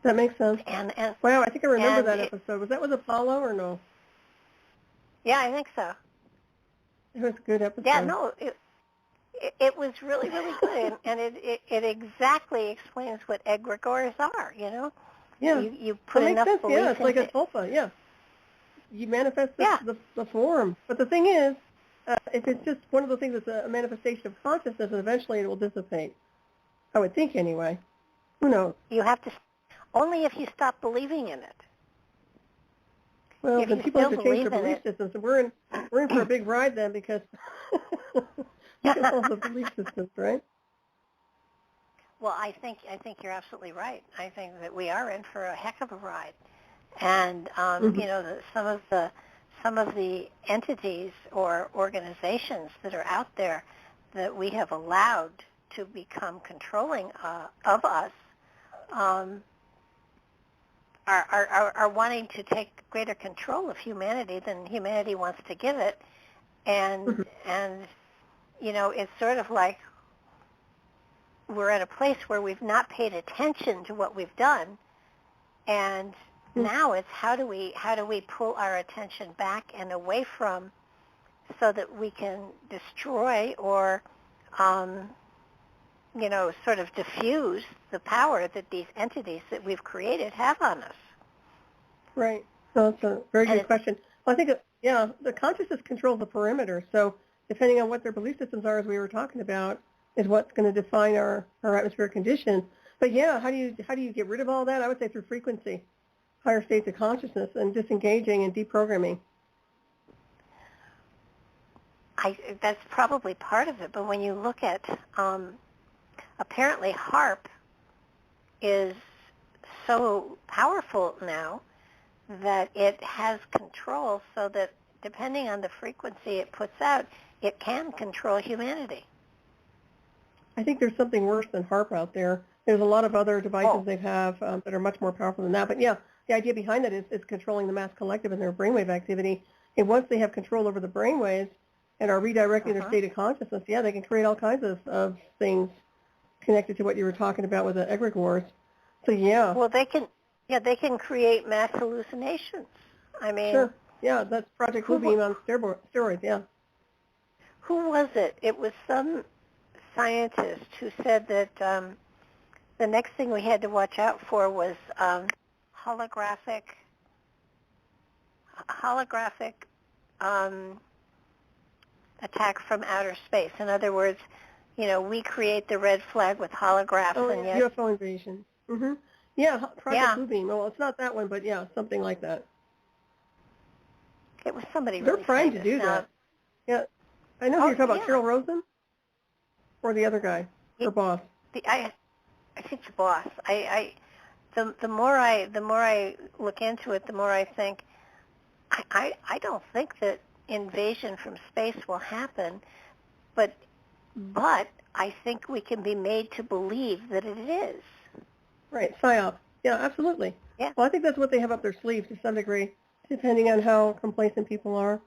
That makes sense. And wow, I think I remember that episode. Was that with Apollo or no? Yeah, I think so. It was a good episode. Yeah, no, it was really, really good, and it exactly explains what egregores are, Yeah. You put that enough makes sense. belief Yeah, it's like a tulpa, yeah. You manifest the form. But the thing is, if it's just one of the things that's a manifestation of consciousness, and eventually it will dissipate. I would think anyway. Who knows? You have to, only if you stop believing in it. Well, if then you people have to still change their believe in belief systems. And we're in for a big ride then because look at all the belief systems, right? Well, I think you're absolutely right. I think that we are in for a heck of a ride, and some of the entities or organizations that are out there that we have allowed to become controlling of us are wanting to take greater control of humanity than humanity wants to give it, and it's sort of like we're at a place where we've not paid attention to what we've done, and now it's how do we pull our attention back and away from, so that we can destroy or sort of diffuse the power that these entities that we've created have on us. Right. So that's a very good question. Well, I think the consciousness controls the perimeter. So depending on what their belief systems are, as we were talking about, is what's going to define our atmospheric conditions. But yeah, how do you get rid of all that? I would say through frequency, higher states of consciousness, and disengaging and deprogramming. That's probably part of it. But when you look at apparently HAARP is so powerful now that it has control, so that depending on the frequency it puts out, it can control humanity. I think there's something worse than HAARP out there. There's a lot of other devices they have that are much more powerful than that. But yeah, the idea behind that is controlling the mass collective and their brainwave activity. And once they have control over the brainwaves and are redirecting their state of consciousness, they can create all kinds of things connected to what you were talking about with the egregores. So yeah. Well, they can create mass hallucinations. I mean, sure. Yeah, that's Project Bluebeam on steroids. Yeah. Who was it? It was some scientist who said that the next thing we had to watch out for was holographic holographic attack from outer space. In other words, we create the red flag with holographs, Oh, and yeah, yet UFO invasion. Mm-hmm. Yeah, Project Blue Beam. Well, it's not that one, but yeah, something like that. it was somebody They're really trying famous. to do Now, that. Yeah, I know who you're talking about, yeah, Cheryl Rosen, or the other guy, her boss. I think the boss. The more I look into it, the more I think I don't think that invasion from space will happen, but I think we can be made to believe that it is. Right, PSYOP. Yeah, absolutely. Yeah. Well, I think that's what they have up their sleeves to some degree, depending on how complacent people are.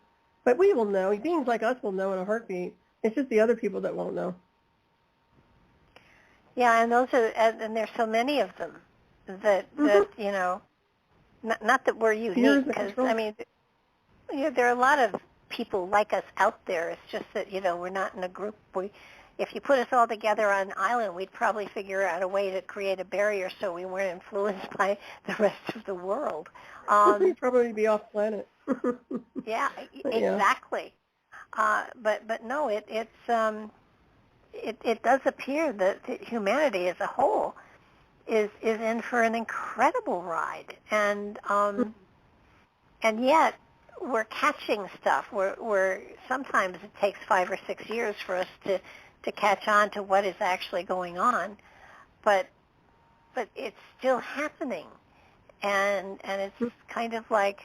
But we will know. Beings like us will know in a heartbeat. It's just the other people that won't know. Yeah, and there's so many of them that not that we're unique, because I mean, there are a lot of people like us out there. It's just that we're not in a group. If you put us all together on an island, we'd probably figure out a way to create a barrier so we weren't influenced by the rest of the world. We'd probably be off planet. Yeah, exactly. But no, it does appear that humanity as a whole is in for an incredible ride, and yet we're catching stuff. We're sometimes it takes 5 or 6 years for us to catch on to what is actually going on, but it's still happening, and it's kind of like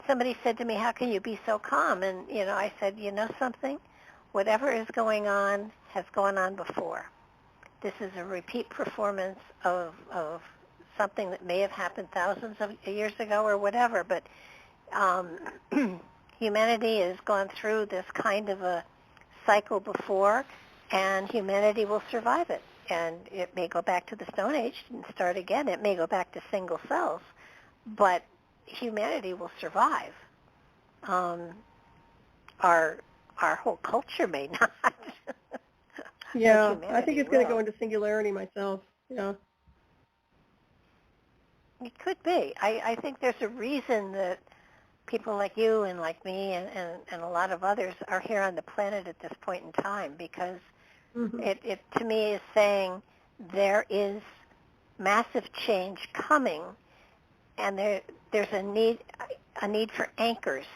somebody said to me, "How can you be so calm?" And I said, something, whatever is going on has gone on before. This is a repeat performance of something that may have happened thousands of years ago or whatever, but humanity has gone through this kind of a cycle before, and humanity will survive it. And it may go back to the Stone Age and start again. It may go back to single cells, but humanity will survive. Our whole culture may not. Yeah, I think it's going to go into singularity myself. Yeah. It could be. I think there's a reason that people like you and like me and a lot of others are here on the planet at this point in time, because it to me is saying there is massive change coming, and there's a need for anchors.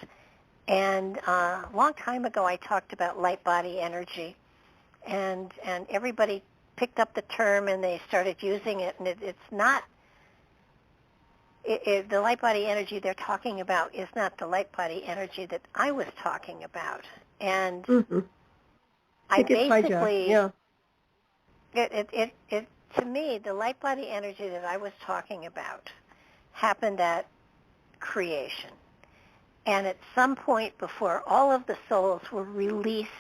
And a long time ago I talked about light body energy, and everybody picked up the term and they started using it, and it's not the light body energy they're talking about is not the light body energy that I was talking about. And I basically, it to me, the light body energy that I was talking about happened at creation. And at some point before all of the souls were released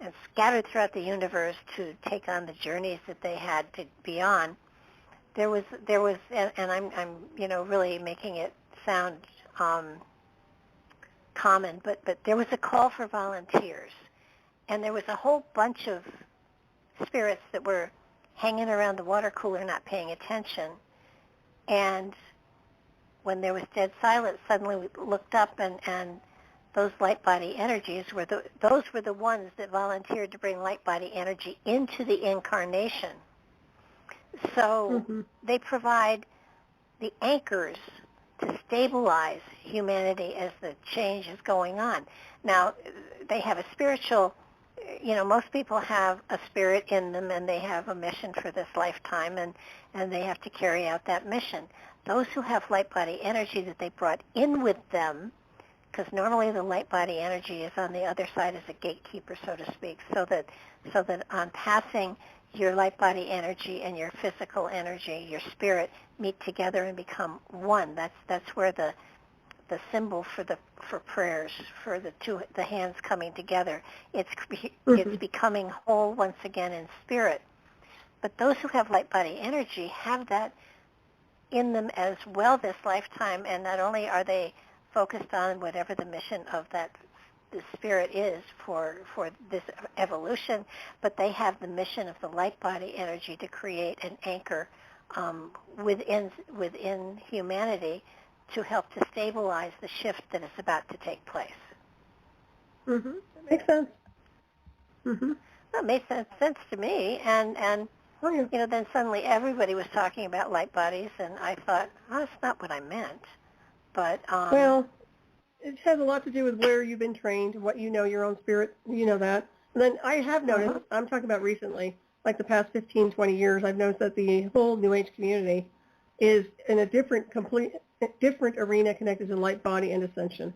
and scattered throughout the universe to take on the journeys that they had to be on, there was, and I'm really making it sound common, but there was a call for volunteers, and there was a whole bunch of spirits that were hanging around the water cooler not paying attention, and when there was dead silence, suddenly we looked up, and those light body energies those were the ones that volunteered to bring light body energy into the incarnation. So they provide the anchors to stabilize humanity as the change is going on. Now, they have a spiritual, most people have a spirit in them, and they have a mission for this lifetime, and they have to carry out that mission. Those who have light body energy that they brought in with them, because normally the light body energy is on the other side as a gatekeeper, so to speak, so that on passing, your light body energy and your physical energy, your spirit, meet together and become one. That's where the symbol for prayers, for the hands coming together, it's becoming whole once again in spirit. But those who have light body energy have that in them as well this lifetime, and not only are they focused on whatever the mission of the spirit is for this evolution, but they have the mission of the light body energy to create an anchor within humanity to help to stabilize the shift that is about to take place. Mhm. That makes sense. Mhm. That made sense to me, and Oh yeah. you know, then suddenly everybody was talking about light bodies, and I thought, oh, that's not what I meant. But Well, it has a lot to do with where you've been trained, what you know, your own spirit, you know that. And then I have noticed, I'm talking about recently, like the past 15, 20 years, I've noticed that the whole New Age community is in a different arena connected to light body and ascension.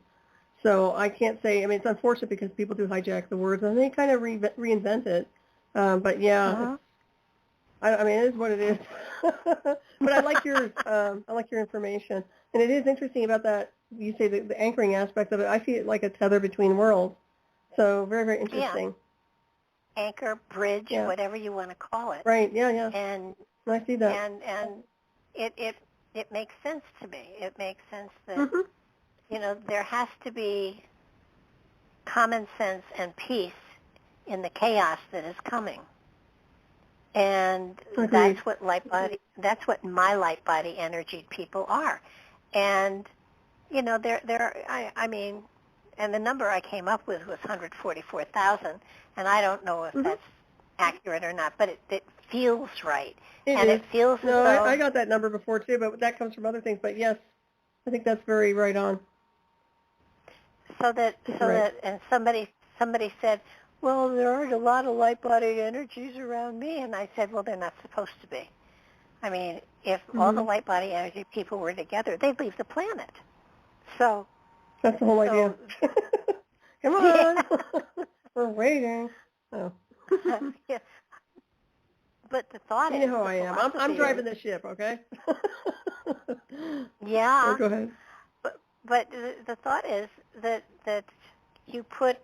So I can't say, I mean, it's unfortunate because people do hijack the words and they kind of reinvent it. But yeah, I mean, it is what it is. But I like yours. I like your information. And it is interesting about that, you say the anchoring aspect of it. I see it like a tether between worlds. So very, very interesting. Yeah. Anchor, bridge, Yeah. whatever you want to call it. Right, yeah. And I see that. And it makes sense to me. It makes sense that, you know, there has to be common sense and peace in the chaos that is coming. And Agreed. that's what my light body energied people are. And, you know, I mean, and the number I came up with was 144,000, and I don't know if that's accurate or not, but it feels right. It feels as though... I got that number before too, but that comes from other things. But yes, I think that's very right on. And somebody said, well, there aren't a lot of light body energies around me, and I said, well, they're not supposed to be. I mean, if all the light body energy people were together, they'd leave the planet. So that's the whole idea. Come on, we're waiting. Oh. Yeah. But the thought is, you know how I am. I'm driving the ship, okay? Yeah. So go ahead. But the thought is that you put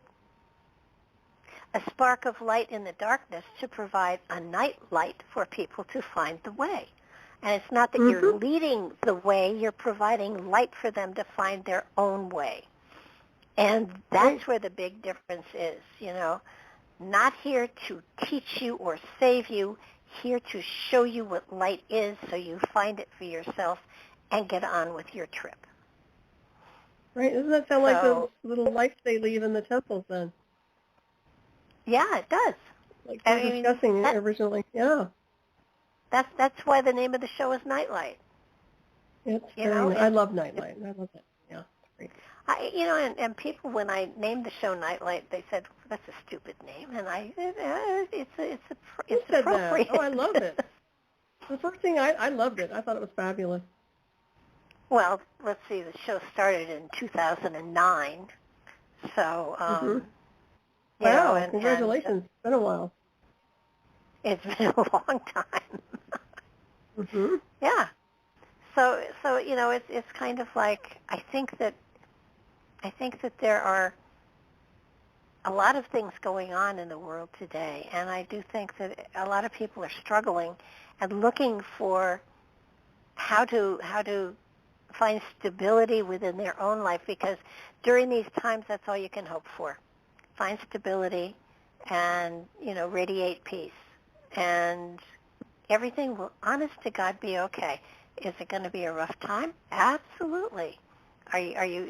a spark of light in the darkness to provide a night light for people to find the way. And it's not that you're leading the way, you're providing light for them to find their own way. And that's where the big difference is, you know. Not here to teach you or save you, here to show you what light is so you find it for yourself and get on with your trip. Right. Doesn't that sound like those little lights they leave in the temples then? Yeah, it does. Like we were discussing originally. Yeah. That's why the name of the show is Nightlight. It's I love Nightlight. I love it. Yeah. Great. You know, and people, when I named the show Nightlight, they said, that's a stupid name, and it's appropriate. That? Oh, I love it. The first thing, I loved it. I thought it was fabulous. Well, let's see, the show started in 2009, so, wow, and congratulations. It's been a while. It's been a long time. Yeah. So, you know, it's kind of like, I think that there are a lot of things going on in the world today, and I do think that a lot of people are struggling and looking for how to find stability within their own life, because during these times, that's all you can hope for. Find stability and, you know, radiate peace. And everything will, honest to God, be okay. Is it going to be a rough time? Absolutely. Are you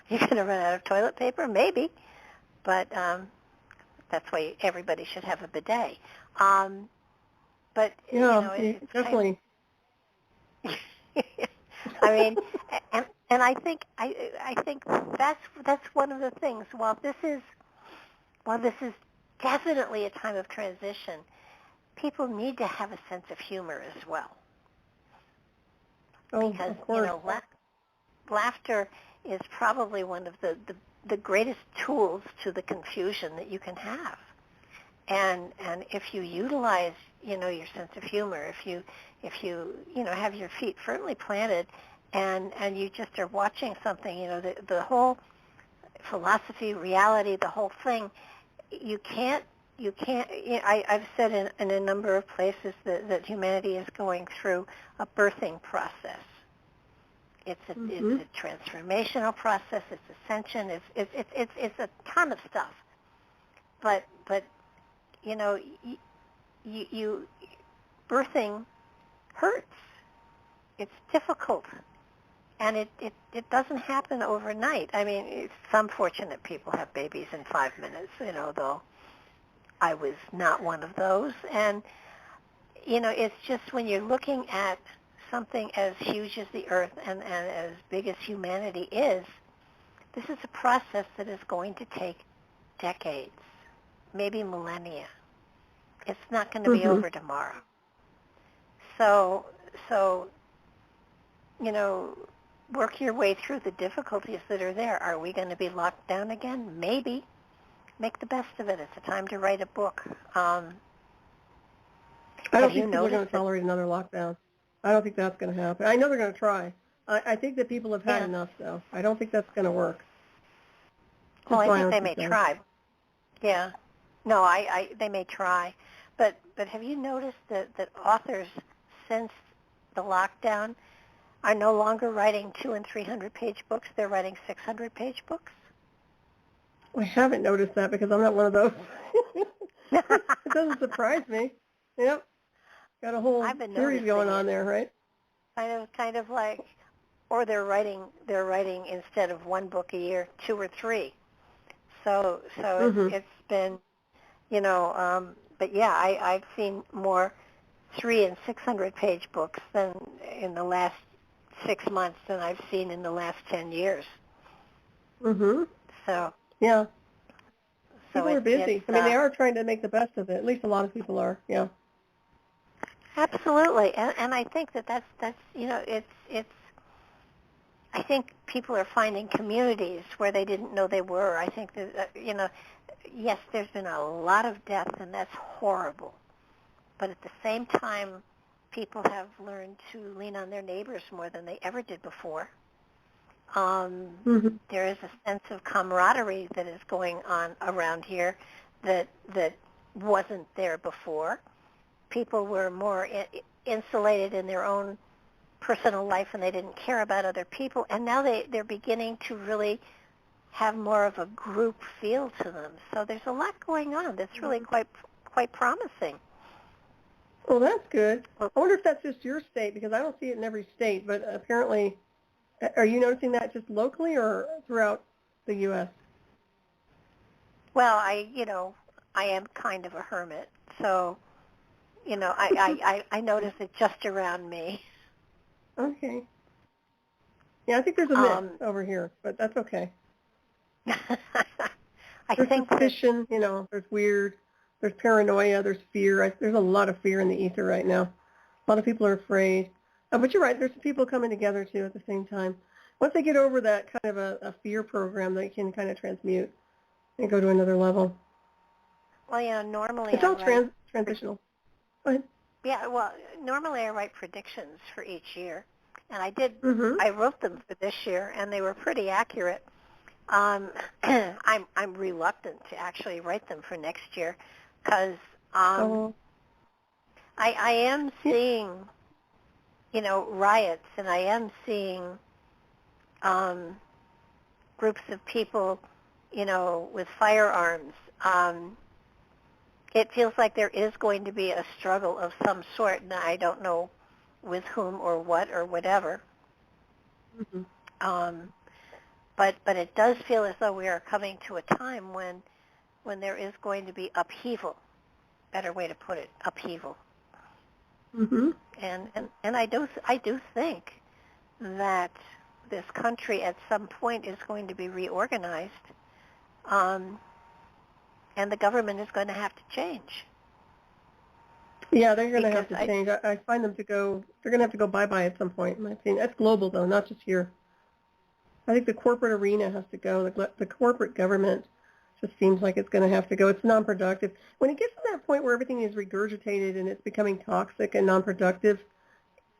going to run out of toilet paper? Maybe. But that's why everybody should have a bidet. But, yeah, you know, it's definitely. I mean, and I think that's one of the things. While this is definitely a time of transition, people need to have a sense of humor as well. Oh, because of course. You know, laughter is probably one of the greatest tools to the confusion that you can have. And if you utilize, you know, your sense of humor, if you you know, have your feet firmly planted and you just are watching something, you know, the whole philosophy, reality, the whole thing, you can't, you know, I've said in a number of places that humanity is going through a birthing process. It's a transformational process. It's ascension. It's a ton of stuff. But you know, you birthing hurts. It's difficult, And it doesn't happen overnight. I mean, some fortunate people have babies in 5 minutes, though I was not one of those. And, it's just when you're looking at something as huge as the Earth and as big as humanity is, this is a process that is going to take decades, maybe millennia. It's not going to be over tomorrow. So, work your way through the difficulties that are there. Are we going to be locked down again? Maybe. Make the best of it. It's a time to write a book. I don't think people are going to tolerate another lockdown. I don't think that's going to happen. I know they're going to try. I think that people have had enough, though. I don't think that's going to work. Well, I think they may try. Yeah. No, they may try. But have you noticed that authors, since the lockdown, are no longer writing 200- and 300-page books? They're writing 600-page books? I haven't noticed that because I'm not one of those. It doesn't surprise me. Yep. Got a whole series going on there, right? Kind of like, or they're writing instead of one book a year, 2 or 3. So it's been, but yeah, I've seen more 300- and 600-page books than in the last 6 months than I've seen in the last 10 years. So yeah, people are busy. I mean, they are trying to make the best of it. At least a lot of people are. Yeah. Absolutely, and I think that's it's. I think people are finding communities where they didn't know they were. I think that yes, there's been a lot of death, and that's horrible. But at the same time, people have learned to lean on their neighbors more than they ever did before. There is a sense of camaraderie that is going on around here that wasn't there before. People were more insulated in their own personal life, and they didn't care about other people. And now they're beginning to really have more of a group feel to them. So there's a lot going on that's really quite promising. Well, that's good. I wonder if that's just your state, because I don't see it in every state. But apparently, are you noticing that just locally or throughout the U.S.? Well, I am kind of a hermit, so I notice it just around me. Okay. Yeah, I think there's a myth over here, but that's okay. There's suspicion, there's weird, there's paranoia, there's fear. There's a lot of fear in the ether right now. A lot of people are afraid. But you're right, there's people coming together, too, at the same time. Once they get over that kind of a fear program, they can kind of transmute and go to another level. Well, normally it's all transitional. Go ahead. Yeah, well, normally I write predictions for each year, and I did. I wrote them for this year, and they were pretty accurate. I'm reluctant to actually write them for next year because I am seeing, riots, and I am seeing groups of people, with firearms. It feels like there is going to be a struggle of some sort, and I don't know with whom or what or whatever. But it does feel as though we are coming to a time when there is going to be upheaval. Better way to put it, upheaval. And I do think that this country at some point is going to be reorganized. And the government is going to have to change. Yeah, they're going to have to change. I find they're going to have to go bye-bye at some point, in my opinion. That's global, though, not just here. I think the corporate arena has to go. The corporate government just seems like it's going to have to go. It's non-productive. When it gets to that point where everything is regurgitated and it's becoming toxic and non-productive,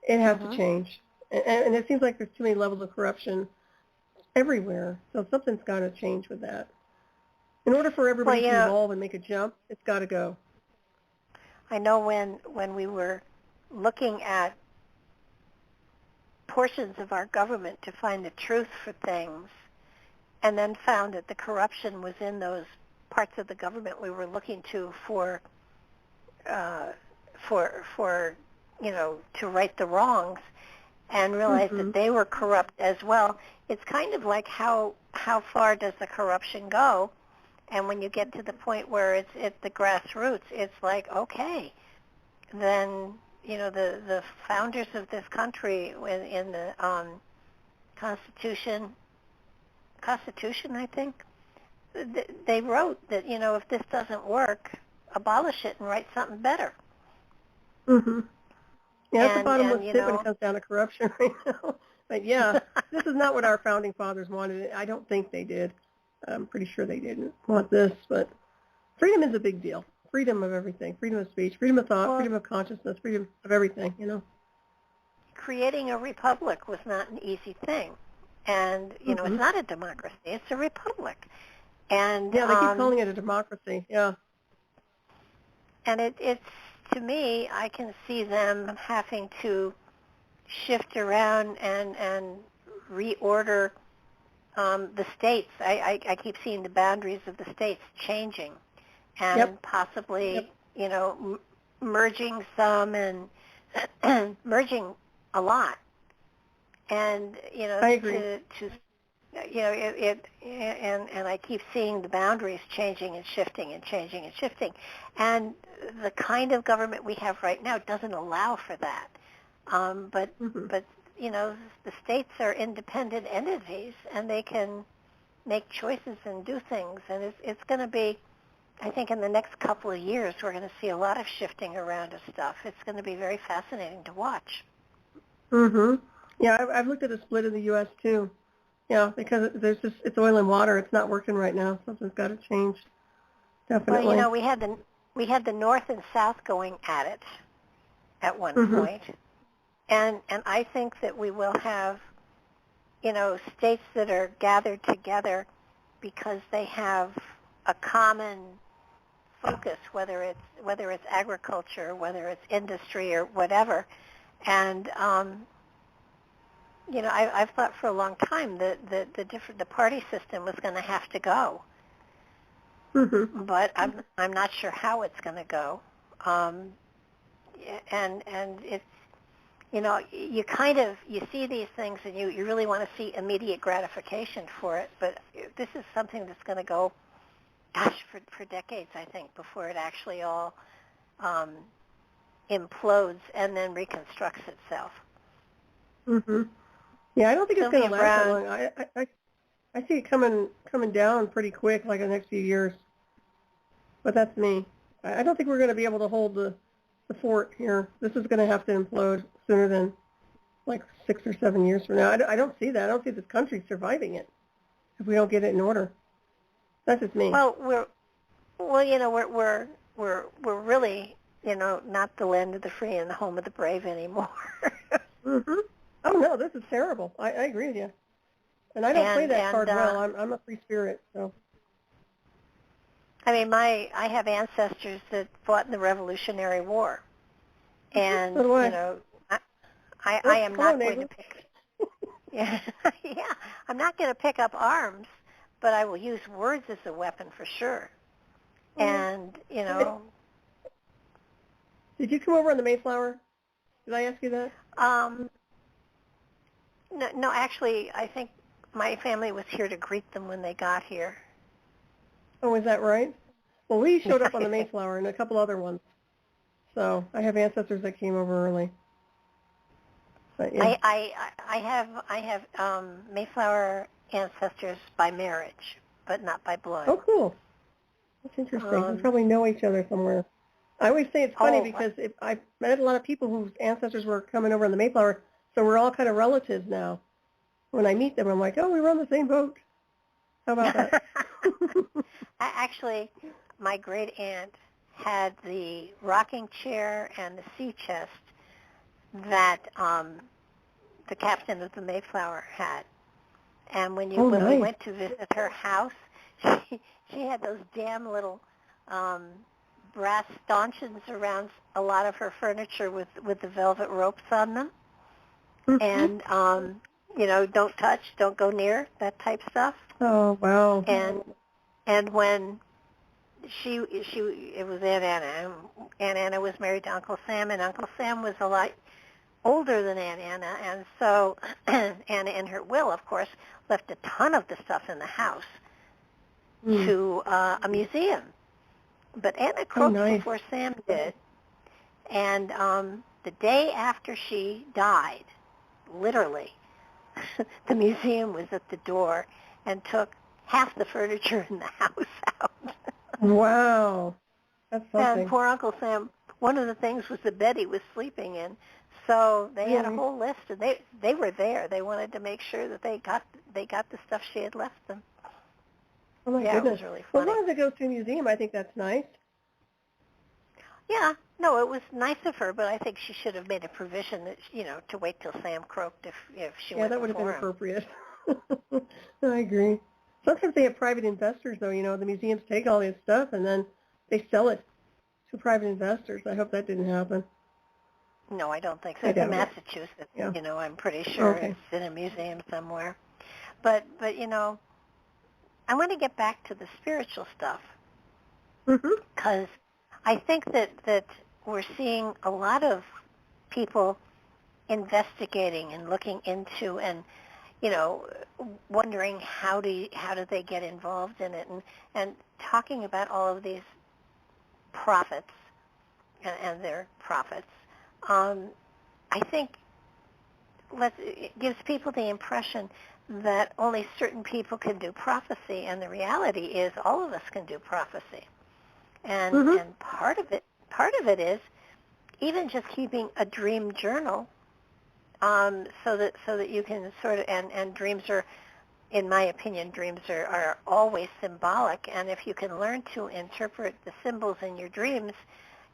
it has to change. And it seems like there's too many levels of corruption everywhere. So something's got to change with that. In order for everybody to evolve and make a jump, it's got to go. I know when we were looking at portions of our government to find the truth for things, and then found that the corruption was in those parts of the government we were looking to for to right the wrongs, and realized that they were corrupt as well. It's kind of like how far does the corruption go? And when you get to the point where it's at the grassroots, it's like, okay, then, you know, the founders of this country in the Constitution, I think, they wrote that, you know, if this doesn't work, abolish it and write something better. Yeah, that's the bottomless pit when it comes down to corruption right now. But yeah, this is not what our founding fathers wanted. I don't think they did. I'm pretty sure they didn't want this, but freedom is a big deal. Freedom of everything. Freedom of speech, freedom of thought, freedom of consciousness, freedom of everything, you know. Creating a republic was not an easy thing. And, you know, it's not a democracy. It's a republic. And yeah, they keep calling it a democracy, yeah. And it's, to me, I can see them having to shift around and reorder the states. I keep seeing the boundaries of the states changing and possibly, you know, merging some and merging a lot. And, you know, I agree. You know, and I keep seeing the boundaries changing and shifting and changing and shifting. And the kind of government we have right now doesn't allow for that. But you know, the states are independent entities, and they can make choices and do things. And it's going to be, I think, in the next couple of years, we're going to see a lot of shifting around of stuff. It's going to be very fascinating to watch. Yeah, I've looked at a split in the U.S. too. Yeah, because it's oil and water. It's not working right now. Something's got to change. Definitely. Well, you know, we had the North and South going at it at one point. And I think that we will have, you know, states that are gathered together because they have a common focus, whether it's agriculture, whether it's industry or whatever. And you know, I've thought for a long time that the party system was going to have to go. But I'm not sure how it's going to go. And it's, you know, you see these things and you really want to see immediate gratification for it, but this is something that's going to go, gosh, for decades, I think, before it actually all implodes and then reconstructs itself. Yeah, I don't think it's going to last that long. I see it coming down pretty quick, like in the next few years. But that's me. I don't think we're going to be able to hold the fort here. This is going to have to implode sooner than like 6 or 7 years from now. I don't see that. I don't see this country surviving it if we don't get it in order. That's just me. Well, you know, we're really, you know, not the land of the free and the home of the brave anymore. Oh no, this is terrible. I agree with you. And I don't play that card well. I'm a free spirit, so. I mean, I have ancestors that fought in the Revolutionary War, and so do I. You know, I am not going to pick. Yeah, I'm not going to pick up arms, but I will use words as a weapon for sure. And you know. Did you come over on the Mayflower? Did I ask you that? No, actually, I think my family was here to greet them when they got here. Oh, is that right? Well, we showed up on the Mayflower and a couple other ones. So I have ancestors that came over early. But, yeah. I have Mayflower ancestors by marriage, but not by blood. Oh, cool. That's interesting. We probably know each other somewhere. I always say it's funny because I've met a lot of people whose ancestors were coming over on the Mayflower, so we're all kind of relatives now. When I meet them, I'm like, oh, we were on the same boat. How about that? Actually, my great aunt had the rocking chair and the sea chest that the captain of the Mayflower had. And when we went to visit her house, she had those damn little brass stanchions around a lot of her furniture with the velvet ropes on them. And you know, don't touch, don't go near, that type stuff. Oh, wow. And when it was Aunt Anna. Aunt Anna was married to Uncle Sam, and Uncle Sam was older than Aunt Anna, and so Anna, in her will, of course, left a ton of the stuff in the house to a museum. But Anna croaked before Sam did, and the day after she died, literally, the museum was at the door and took half the furniture in the house out. Wow. That's something. And poor Uncle Sam, one of the things was the bed he was sleeping in. So they had a whole list, and they were there. They wanted to make sure that they got the stuff she had left them. Oh, my goodness. It was really funny. Well, as long as it goes to a museum, I think that's nice. Yeah. No, it was nice of her, but I think she should have made a provision that, to wait till Sam croaked if she went before him. Yeah, that would have been appropriate. I agree. Sometimes they have private investors, though. The museums take all this stuff, and then they sell it to private investors. I hope that didn't happen. No, I don't think so. It's in Massachusetts. Yeah. I'm pretty sure it's in a museum somewhere. But I want to get back to the spiritual stuff because I think that we're seeing a lot of people investigating and looking into and wondering how do they get involved in it and talking about all of these prophets and their profits. I think it gives people the impression that only certain people can do prophecy, and the reality is all of us can do prophecy. And part of it is even just keeping a dream journal, so that you can sort of and dreams are, in my opinion, dreams are always symbolic, and if you can learn to interpret the symbols in your dreams,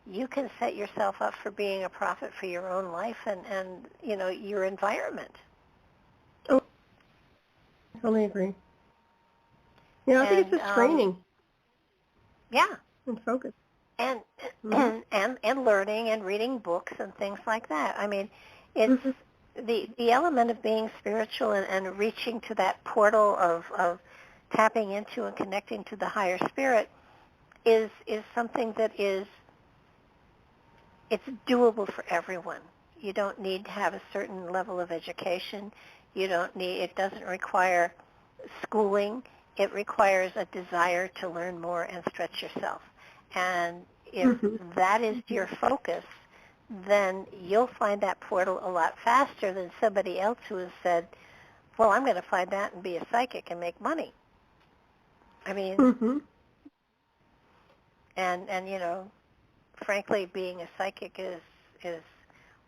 you can set yourself up for being a prophet for your own life and your environment. Oh, I totally agree. I think it's just training. Yeah. And focus. And and learning and reading books and things like that. I mean, it's the element of being spiritual and reaching to that portal of tapping into and connecting to the higher spirit is something that it's doable for everyone. You don't need to have a certain level of education. It doesn't require schooling. It requires a desire to learn more and stretch yourself. And if that is your focus, then you'll find that portal a lot faster than somebody else who has said, well, I'm going to find that and be a psychic and make money. I mean, and frankly, being a psychic is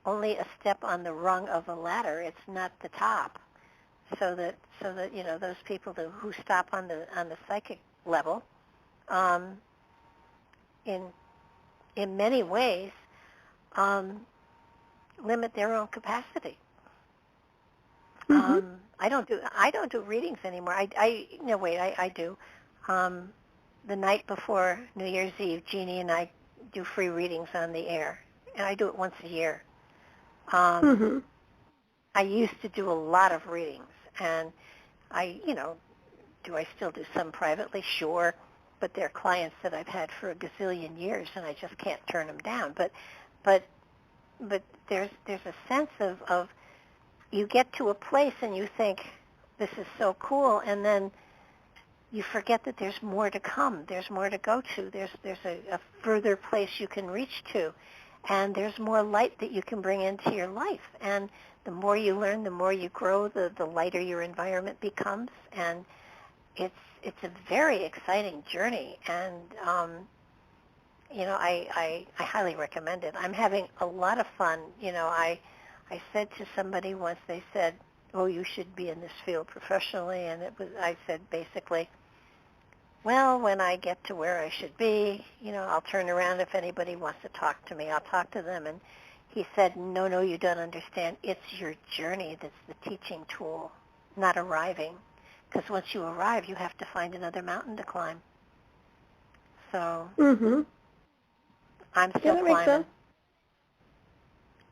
only a step on the rung of a ladder. It's not the top. So that those people who stop on the psychic level, in many ways, limit their own capacity. I don't do readings anymore. I do. The night before New Year's Eve, Jeannie and I do free readings on the air, and I do it once a year. I used to do a lot of readings, and do I still do some privately? Sure, but they're clients that I've had for a gazillion years, and I just can't turn them down. But there's a sense of you get to a place and you think, this is so cool, and then you forget that there's more to come. There's more to go to. There's a further place you can reach to, and there's more light that you can bring into your life. And the more you learn, the more you grow, the lighter your environment becomes, and it's a very exciting journey. And I highly recommend it. I'm having a lot of fun. I said to somebody once, they said, oh, you should be in this field professionally, and I said basically, well, when I get to where I should be, I'll turn around. If anybody wants to talk to me, I'll talk to them. And he said, no, you don't understand. It's your journey that's the teaching tool, not arriving. Because once you arrive, you have to find another mountain to climb. So I'm still climbing. Makes sense.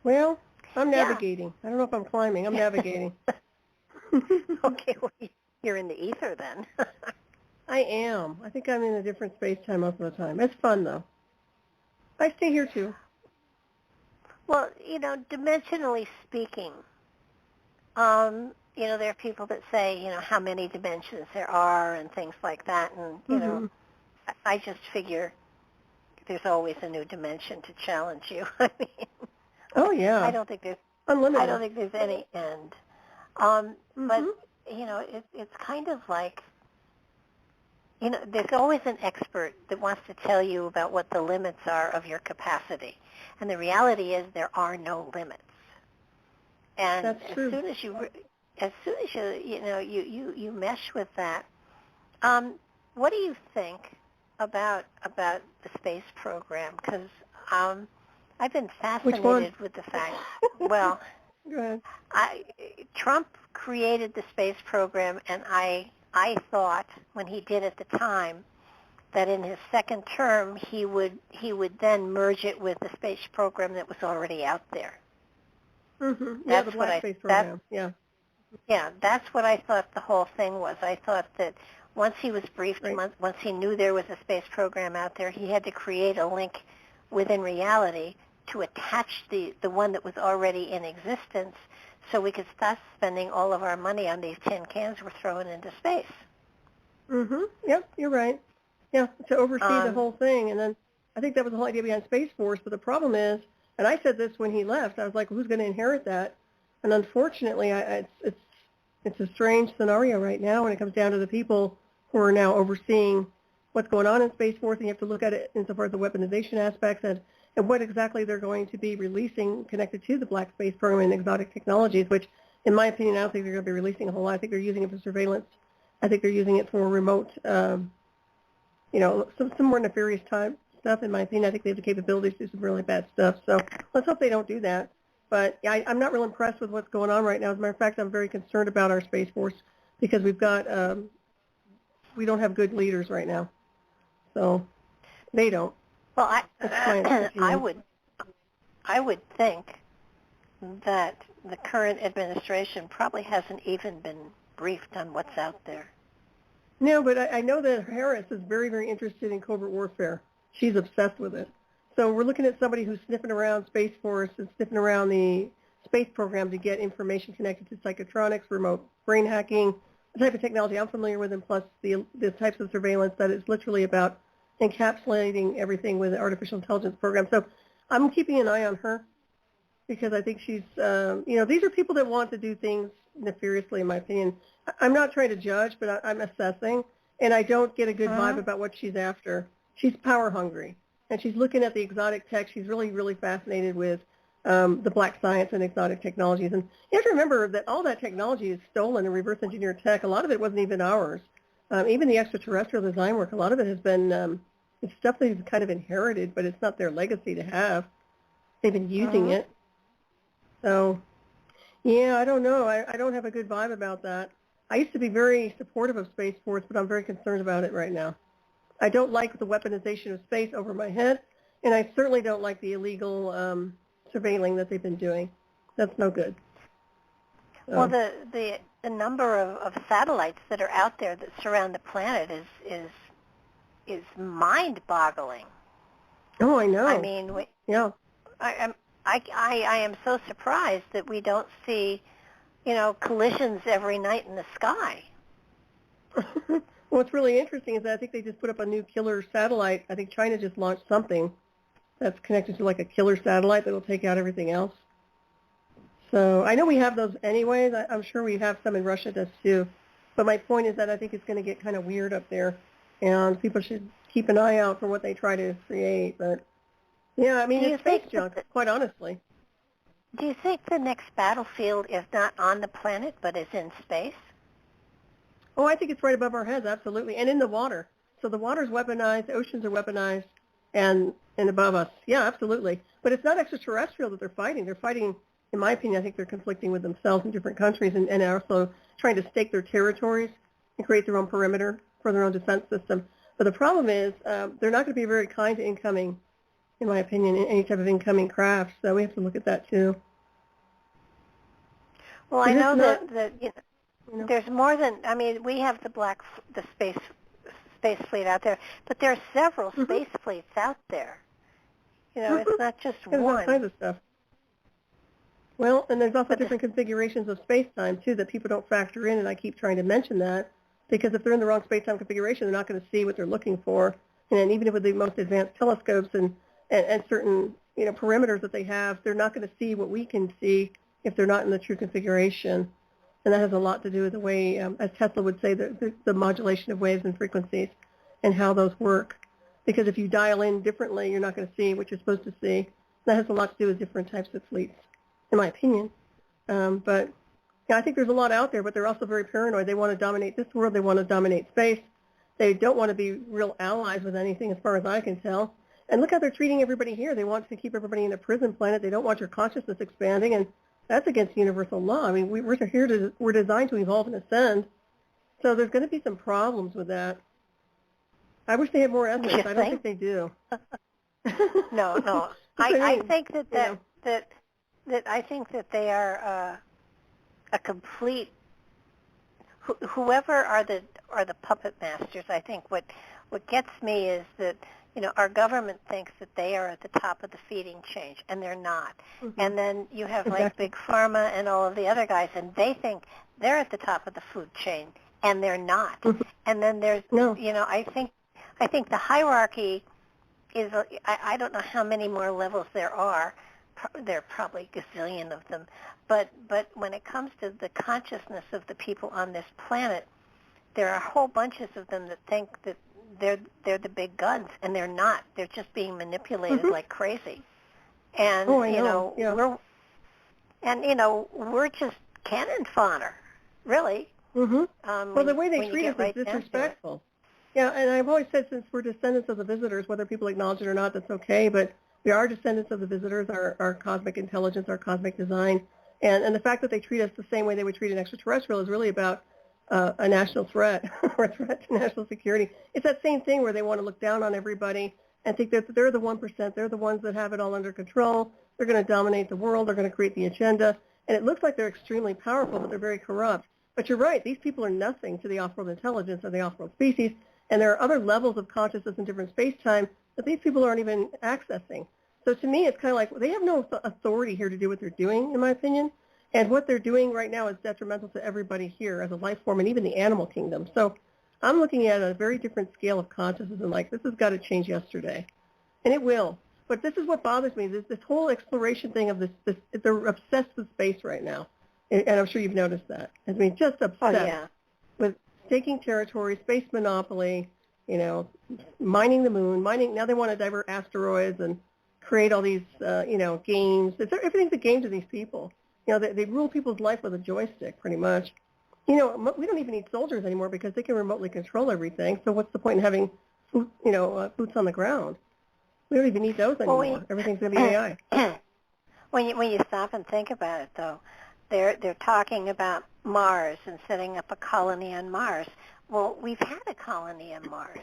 Well, I'm navigating. I don't know if I'm climbing. I'm navigating. Okay, well, you're in the ether then. I am. I think I'm in a different space-time most of the time. It's fun, though. I stay here, too. Well, dimensionally speaking, there are people that say, how many dimensions there are and things like that. And, I just figure there's always a new dimension to challenge you. I mean, oh, yeah. I don't think there's unlimited. I don't think there's any end. But, it's kind of like, there's always an expert that wants to tell you about what the limits are of your capacity. And the reality is there are no limits. And That's true. as soon as you mesh with that, what do you think about the space program? Because I've been fascinated with the fact. Well, go ahead. Trump created the space program, and I thought when he did at the time that in his second term he would then merge it with the space program that was already out there. Mm-hmm. Yeah, the black space program. Yeah, that's what I thought the whole thing was. I thought that once he was briefed, right. once he knew there was a space program out there, he had to create a link within reality to attach the one that was already in existence, so we could stop spending all of our money on these tin cans we're throwing into space. Mm-hmm. Yep, you're right. Yeah, to oversee the whole thing. And then I think that was the whole idea behind Space Force. But the problem is, and I said this when he left, I was like, who's going to inherit that? And unfortunately, it's a strange scenario right now when it comes down to the people who are now overseeing what's going on in Space Force. And you have to look at it insofar as the weaponization aspects and what exactly they're going to be releasing connected to the Black Space Program and exotic technologies, which, in my opinion, I don't think they're going to be releasing a whole lot. I think they're using it for surveillance. I think they're using it for remote, some more nefarious type stuff, in my opinion. I think they have the capabilities to do some really bad stuff. So let's hope they don't do that. But I'm not real impressed with what's going on right now. As a matter of fact, I'm very concerned about our Space Force because we don't have good leaders right now. So they don't. Well, I would think that the current administration probably hasn't even been briefed on what's out there. No, but I know that Harris is very, very interested in covert warfare. She's obsessed with it. So we're looking at somebody who's sniffing around Space Force and sniffing around the space program to get information connected to psychotronics, remote brain hacking, the type of technology I'm familiar with, and plus the types of surveillance that is literally about encapsulating everything with the artificial intelligence program. So I'm keeping an eye on her because I think she's, these are people that want to do things nefariously, in my opinion. I'm not trying to judge, but I'm assessing, and I don't get a good vibe about what she's after. She's power hungry, and she's looking at the exotic tech. She's really, really fascinated with the black science and exotic technologies. And you have to remember that all that technology is stolen and reverse engineered tech. A lot of it wasn't even ours. Even the extraterrestrial design work, a lot of it has been it's stuff they've kind of inherited, but it's not their legacy to have. They've been using it. So, yeah, I don't know. I don't have a good vibe about that. I used to be very supportive of Space Force, but I'm very concerned about it right now. I don't like the weaponization of space over my head, and I certainly don't like the illegal surveilling that they've been doing. That's no good. So. Well, the number of satellites that are out there that surround the planet is mind-boggling. Oh, I know. I mean, I am so surprised that we don't see, collisions every night in the sky. What's really interesting is that I think they just put up a new killer satellite. I think China just launched something that's connected to like a killer satellite that will take out everything else. So I know we have those anyways. I'm sure we have some in Russia does too. But my point is that I think it's going to get kind of weird up there, and people should keep an eye out for what they try to create. But yeah, I mean, it's space junk, quite honestly. Do you think the next battlefield is not on the planet but is in space? Oh, I think it's right above our heads, absolutely, and in the water. So the water's weaponized, the oceans are weaponized, and above us. Yeah, absolutely. But it's not extraterrestrial that they're fighting. They're fighting, in my opinion, I think they're conflicting with themselves in different countries and also trying to stake their territories and create their own perimeter for their own defense system. But the problem is they're not going to be very kind to incoming, in my opinion, any type of incoming craft. So we have to look at that too. Well, I know that there's more than, I mean, we have the space fleet out there, but there are several space fleets out there. It's not just There's one. all kinds of stuff. Well, and there's also different configurations of space-time, too, that people don't factor in, and I keep trying to mention that, because if they're in the wrong space-time configuration, they're not going to see what they're looking for. And even with the most advanced telescopes and certain perimeters that they have, they're not going to see what we can see if they're not in the true configuration. And that has a lot to do with the way, as Tesla would say, the modulation of waves and frequencies and how those work. Because if you dial in differently, you're not going to see what you're supposed to see. That has a lot to do with different types of fleets, in my opinion. But I think there's a lot out there, but they're also very paranoid. They want to dominate this world. They want to dominate space. They don't want to be real allies with anything, as far as I can tell. And look how they're treating everybody here. They want to keep everybody in a prison planet. They don't want your consciousness expanding, and that's against universal law. I mean, we're designed to evolve and ascend, so there's going to be some problems with that. I wish they had more ethics. I don't think they do. No. I think that I think that they are a complete. Whoever are the puppet masters, I think what gets me is that our government thinks that they are at the top of the feeding chain, and they're not. Mm-hmm. And then you have like Big Pharma and all of the other guys, and they think they're at the top of the food chain, and they're not. Mm-hmm. And then there's I think the hierarchy is I don't know how many more levels there are. There are probably a gazillion of them. But when it comes to the consciousness of the people on this planet, there are whole bunches of them that think that they're the big guns, and they're not. They're just being manipulated like crazy. And we're just cannon fodder, really. Mm-hmm. Well, the way they treat us is disrespectful. Yeah, and I've always said, since we're descendants of the visitors, whether people acknowledge it or not, that's okay, but we are descendants of the visitors, our cosmic intelligence, our cosmic design, and the fact that they treat us the same way they would treat an extraterrestrial is really about a national threat or a threat to national security. It's that same thing where they want to look down on everybody and think that they're the 1%, they're the ones that have it all under control, they're going to dominate the world, they're going to create the agenda, and it looks like they're extremely powerful, but they're very corrupt. But you're right, these people are nothing to the off-world intelligence or the off-world species, and there are other levels of consciousness in different space-time that these people aren't even accessing. So to me, it's kind of like they have no authority here to do what they're doing, in my opinion. And what they're doing right now is detrimental to everybody here as a life form and even the animal kingdom. So I'm looking at a very different scale of consciousness and like, this has got to change yesterday. And it will. But this is what bothers me, this whole exploration thing of this they're obsessed with space right now. And I'm sure you've noticed that. I mean, just obsessed with taking territory, space monopoly, mining the moon, now they want to divert asteroids and create all these, games. Everything's a game to these people. They rule people's life with a joystick, pretty much. We don't even need soldiers anymore because they can remotely control everything. So what's the point in having, boots on the ground? We don't even need those anymore. Everything's going to be AI. When you stop and think about it, though, they're talking about Mars and setting up a colony on Mars. Well, we've had a colony on Mars.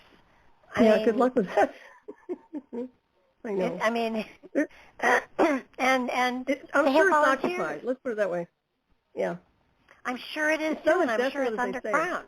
I mean, good luck with that. I know. and I'm sure it's occupied. Let's put it that way. Yeah. I'm sure it is too, and I'm sure it's underground.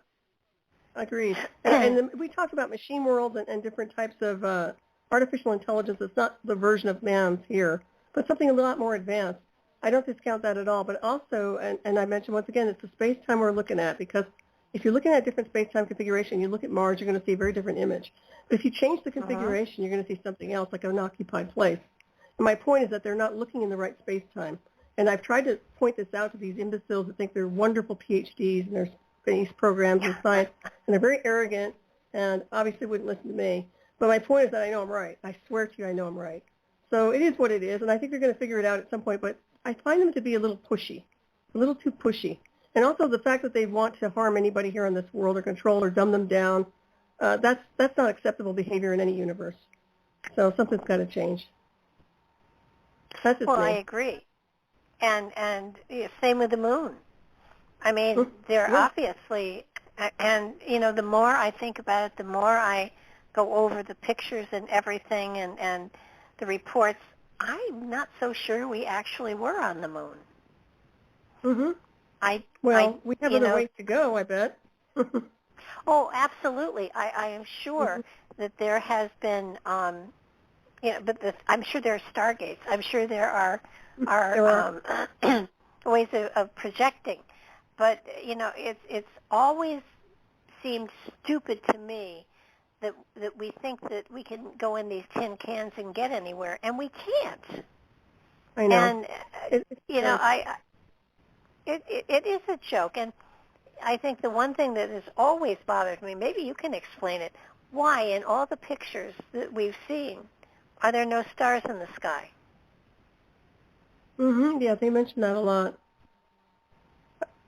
Agreed. And we talked about machine worlds and different types of artificial intelligence. It's not the version of man's here, but something a lot more advanced. I don't discount that at all. But also, and I mentioned once again, it's the space-time we're looking at, because if you're looking at different space-time configuration, you look at Mars, you're going to see a very different image. But if you change the configuration, you're going to see something else, like an occupied place. And my point is that they're not looking in the right space-time. And I've tried to point this out to these imbeciles that think they're wonderful PhDs and their space programs and science, and they're very arrogant and obviously wouldn't listen to me. But my point is that I know I'm right. I swear to you I know I'm right. So it is what it is, and I think they're going to figure it out at some point. But I find them to be a little pushy, a little too pushy. And also the fact that they want to harm anybody here on this world or control or dumb them down, that's not acceptable behavior in any universe. So something's got to change. That's just me. I agree. And same with the moon. I mean, they're obviously, and the more I think about it, the more I go over the pictures and everything and the reports. I'm not so sure we actually were on the moon. We have another way to go, I bet. Oh, absolutely. I am sure that there has been I'm sure there are stargates. I'm sure there are ways of projecting. But it's always seemed stupid to me that we think that we can go in these tin cans and get anywhere, and we can't. I know. And it is a joke. And I think the one thing that has always bothered me, maybe you can explain it, why in all the pictures that we've seen are there no stars in the sky? Mm-hmm. Yeah, they mention that a lot.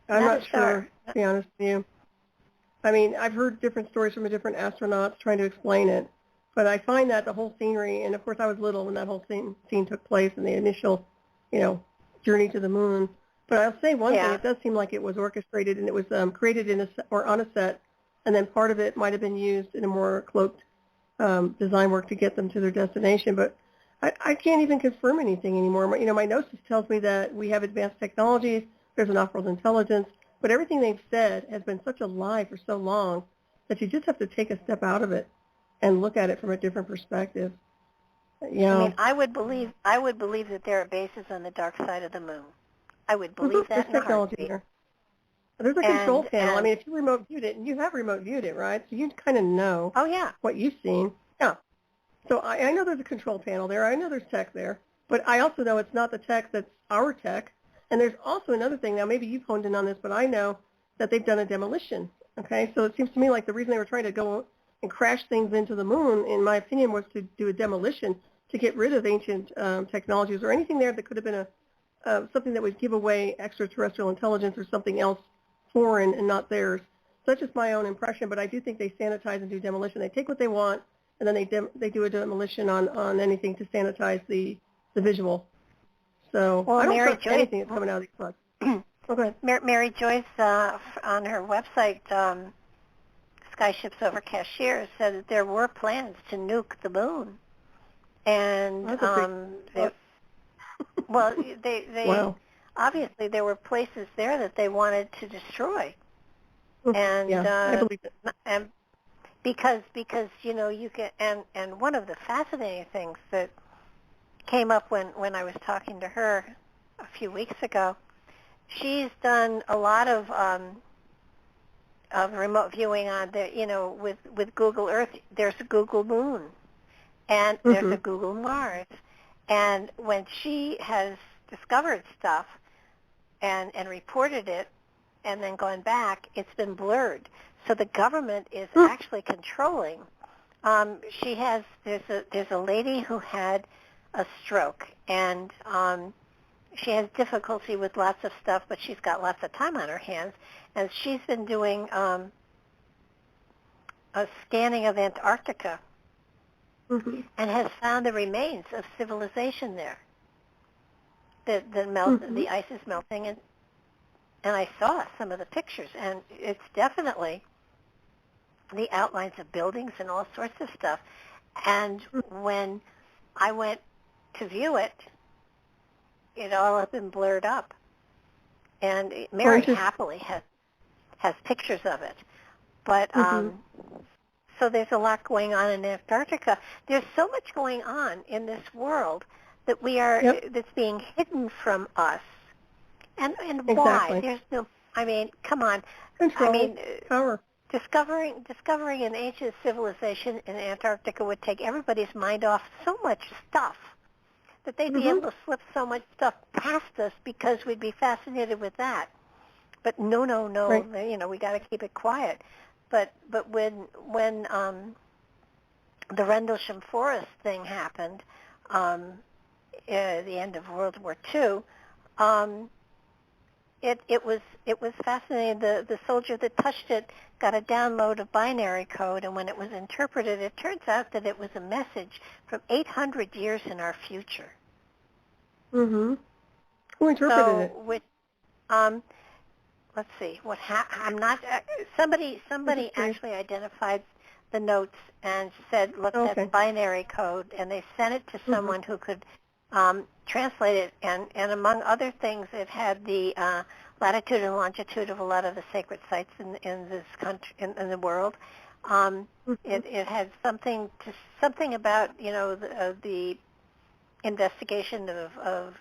I'm not sure, to be honest with you. I mean, I've heard different stories from different astronauts trying to explain it, but I find that the whole scenery, and of course I was little when that whole scene took place in the initial, journey to the moon. But I'll say one thing: it does seem like it was orchestrated and it was created on a set, and then part of it might have been used in a more cloaked design work to get them to their destination. But I can't even confirm anything anymore. My gnosis tells me that we have advanced technologies. There's an off-world intelligence, but everything they've said has been such a lie for so long that you just have to take a step out of it and look at it from a different perspective. I mean, I would believe that there are bases on the dark side of the moon. I would believe that in a heartbeat. There. There's a control panel. I mean, if you remote viewed it, and you have remote viewed it, right? So you kind of know what you've seen. Yeah. So I know there's a control panel there. I know there's tech there. But I also know it's not the tech that's our tech. And there's also another thing. Now, maybe you've honed in on this, but I know that they've done a demolition. Okay? So it seems to me like the reason they were trying to go and crash things into the moon, in my opinion, was to do a demolition to get rid of ancient technologies or anything there that could have been something that would give away extraterrestrial intelligence or something else foreign and not theirs. So that's just my own impression, but I do think they sanitize and do demolition. They take what they want, and then they do a demolition on anything to sanitize the visual. So I don't trust anything that's coming out of these plugs. Okay. Mary Joyce on her website, Skyships Over Cashiers, said that there were plans to nuke the moon, and they obviously there were places there that they wanted to destroy, and I believe it. And because you can, and one of the fascinating things that came up when I was talking to her a few weeks ago, she's done a lot of remote viewing on the with Google Earth. There's a Google Moon, and there's a Google Mars, and when she has discovered stuff and reported it and then gone back, it's been blurred. So the government is actually controlling. There's a lady who had a stroke, and she has difficulty with lots of stuff, but she's got lots of time on her hands, and she's been doing a scanning of Antarctica and has found the remains of civilization there. The ice is melting, and I saw some of the pictures, and it's definitely the outlines of buildings and all sorts of stuff. And when I went to view it, it all had been blurred up. And Mary happily has pictures of it. But so there's a lot going on in Antarctica. There's so much going on in this world that that's being hidden from us. And why? There's no. I mean, come on. Control. I mean, power. Discovering an ancient civilization in Antarctica would take everybody's mind off so much stuff that they'd be able to slip so much stuff past us because we'd be fascinated with that. But no, right. We got to keep it quiet. But when the Rendlesham Forest thing happened, at the end of World War II, it was fascinating. The soldier that touched it got a download of binary code, and when it was interpreted, it turns out that it was a message from 800 years in our future. Who interpreted it? Let's see. I'm not. Somebody actually identified the notes and said, "Look, that's binary code," and they sent it to someone who could translate it. And among other things, it had the latitude and longitude of a lot of the sacred sites in this country, in the world. It had something about the investigation of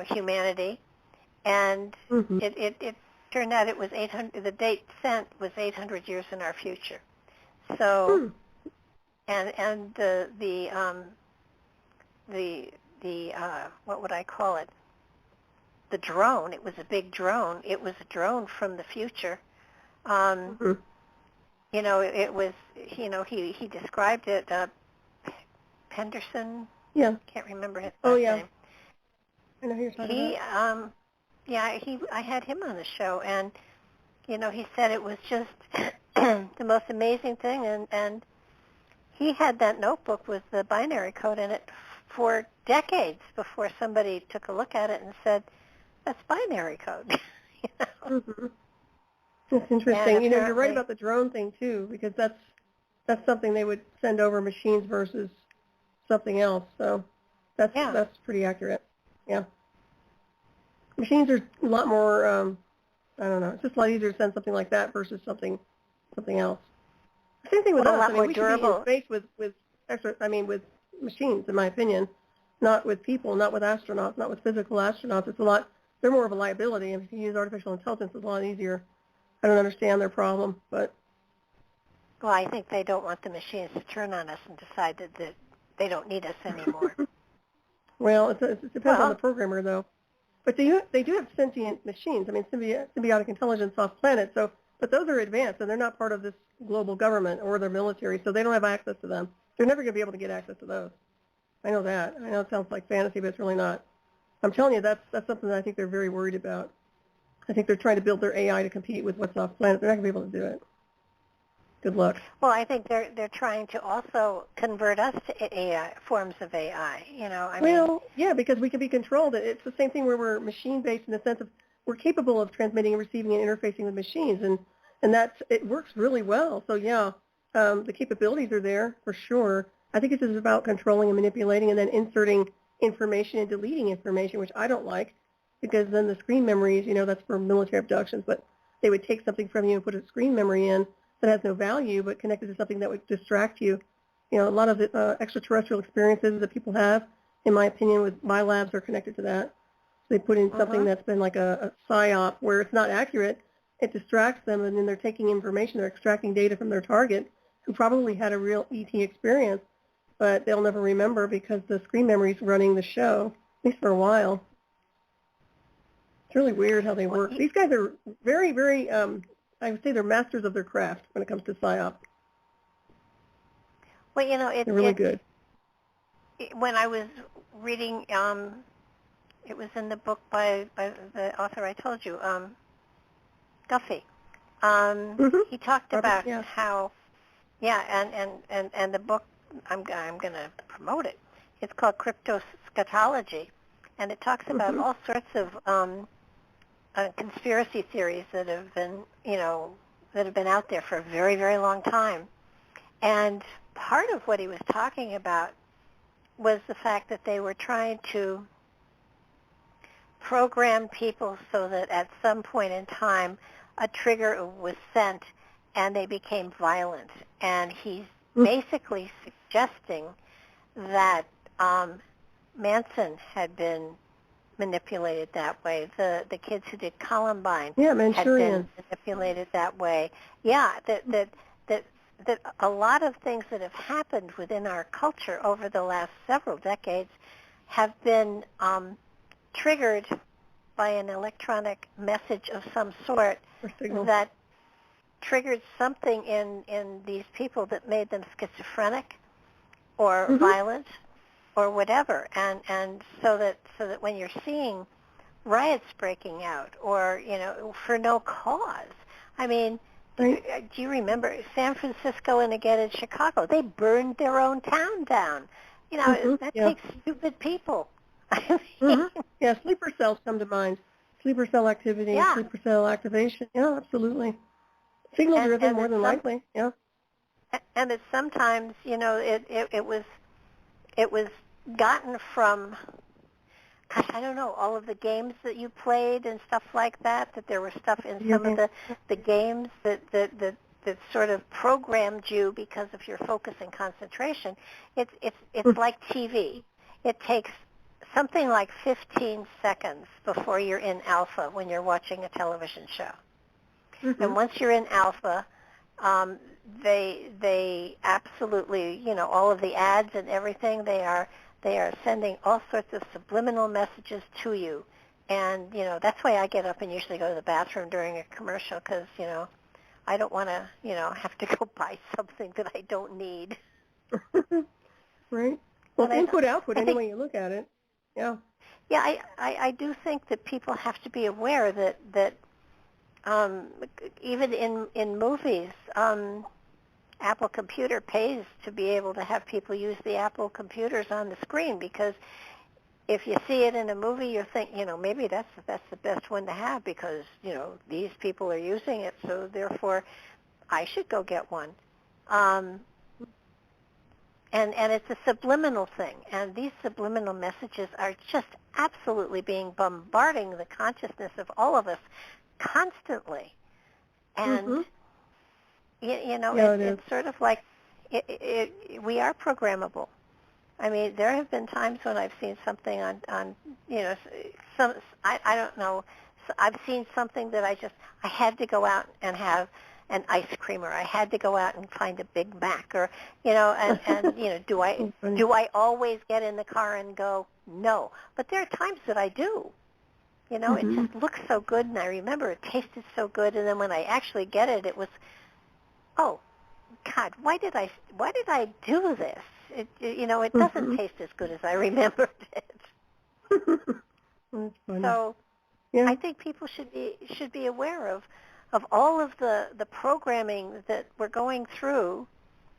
humanity, and it turned out it was 800. The date sent was 800 years in our future. So, and the what would I call it? The drone. It was a big drone. It was a drone from the future. It was. He described it. Penderson. Yeah. Can't remember his last name. I know who you're talking about. I had him on the show, and he said it was just the most amazing thing, and he had that notebook with the binary code in it for decades before somebody took a look at it and said, "That's binary code." That's interesting. You're right about the drone thing too, because that's something they would send over machines versus something else. So that's pretty accurate. Yeah. Machines are a lot more. I don't know. It's just a lot easier to send something like that versus something else. Same thing with us. A lot more we durable. should be in space with machines, in my opinion, not with people, not with astronauts, not with physical astronauts. It's a lot. They're more of a liability. If you use artificial intelligence, it's a lot easier. I don't understand their problem, but. Well, I think they don't want the machines to turn on us and decide that they don't need us anymore. Well, it depends on the programmer, though. But they do have sentient machines. I mean, symbiotic intelligence off planet. So, but those are advanced, and they're not part of this global government or their military, so they don't have access to them. They're never going to be able to get access to those. I know that. I know it sounds like fantasy, but it's really not. I'm telling you, that's something that I think they're very worried about. I think they're trying to build their AI to compete with what's off planet. They're not going to be able to do it. Good luck. Well, I think they're trying to also convert us to AI, forms of AI. Yeah, because we can be controlled. It's the same thing where we're machine-based in the sense of we're capable of transmitting and receiving and interfacing with machines, and it works really well. So yeah, the capabilities are there for sure. I think it's just about controlling and manipulating, and then inserting information and deleting information, which I don't like, because then the screen memories, that's for military abductions, but they would take something from you and put a screen memory in that has no value, but connected to something that would distract you. A lot of the extraterrestrial experiences that people have, in my opinion, with my labs are connected to that. So they put in something that's been like a psyop where it's not accurate. It distracts them, and then they're taking information. They're extracting data from their target, who probably had a real ET experience, but they'll never remember because the screen memory's running the show, at least for a while. It's really weird how they work. These guys are very, very, I would say they're masters of their craft when it comes to psyop. Well, they're really good. When I was reading, it was in the book by the author I told you, Guffey. He talked about how, and the book, I'm going to promote it. It's called Cryptoschatology, and it talks about all sorts of conspiracy theories that have been, out there for a very, very long time. And part of what he was talking about was the fact that they were trying to program people so that at some point in time a trigger was sent and they became violent. And he's basically suggesting that Manson had been manipulated that way. The kids who did Columbine had been manipulated that way. Yeah, that a lot of things that have happened within our culture over the last several decades have been triggered by an electronic message of some sort that triggered something in these people that made them schizophrenic or violent or whatever, and so that when you're seeing riots breaking out or for no cause, I mean, do you remember San Francisco and again in Chicago? They burned their own town down. That takes stupid people. Yeah, sleeper cells come to mind. Sleeper cell activity, sleeper cell activation. Yeah, absolutely. Signal driven more than likely. Yeah. And that sometimes, it was gotten from, gosh, I don't know, all of the games that you played and stuff like that. That there was stuff in some of the games that sort of programmed you because of your focus and concentration. It's like TV. It takes something like 15 seconds before you're in alpha when you're watching a television show. Mm-hmm. And once you're in alpha, they absolutely, all of the ads and everything, they are sending all sorts of subliminal messages to you. And, that's why I get up and usually go to the bathroom during a commercial because, I don't want to, have to go buy something that I don't need. Right. Well, input, output, any way you look at it. Yeah. Yeah, I do think that people have to be aware that even in movies, Apple Computer pays to be able to have people use the Apple computers on the screen because if you see it in a movie, you think, maybe that's the best one to have because, these people are using it, so therefore I should go get one. And it's a subliminal thing, and these subliminal messages are just absolutely bombarding the consciousness of all of us constantly. And, it's sort of like we are programmable. I mean, there have been times when I've seen something on I don't know, I've seen something that I had to go out and have an ice cream, or I had to go out and find a Big Mac, or do I always get in the car and go? No, but there are times that I do. It just looks so good, and I remember it tasted so good, and then when I actually get it, it was, oh, God, why did I do this? It doesn't taste as good as I remembered it. That's funny. So, I think people should be aware of all of the programming that we're going through,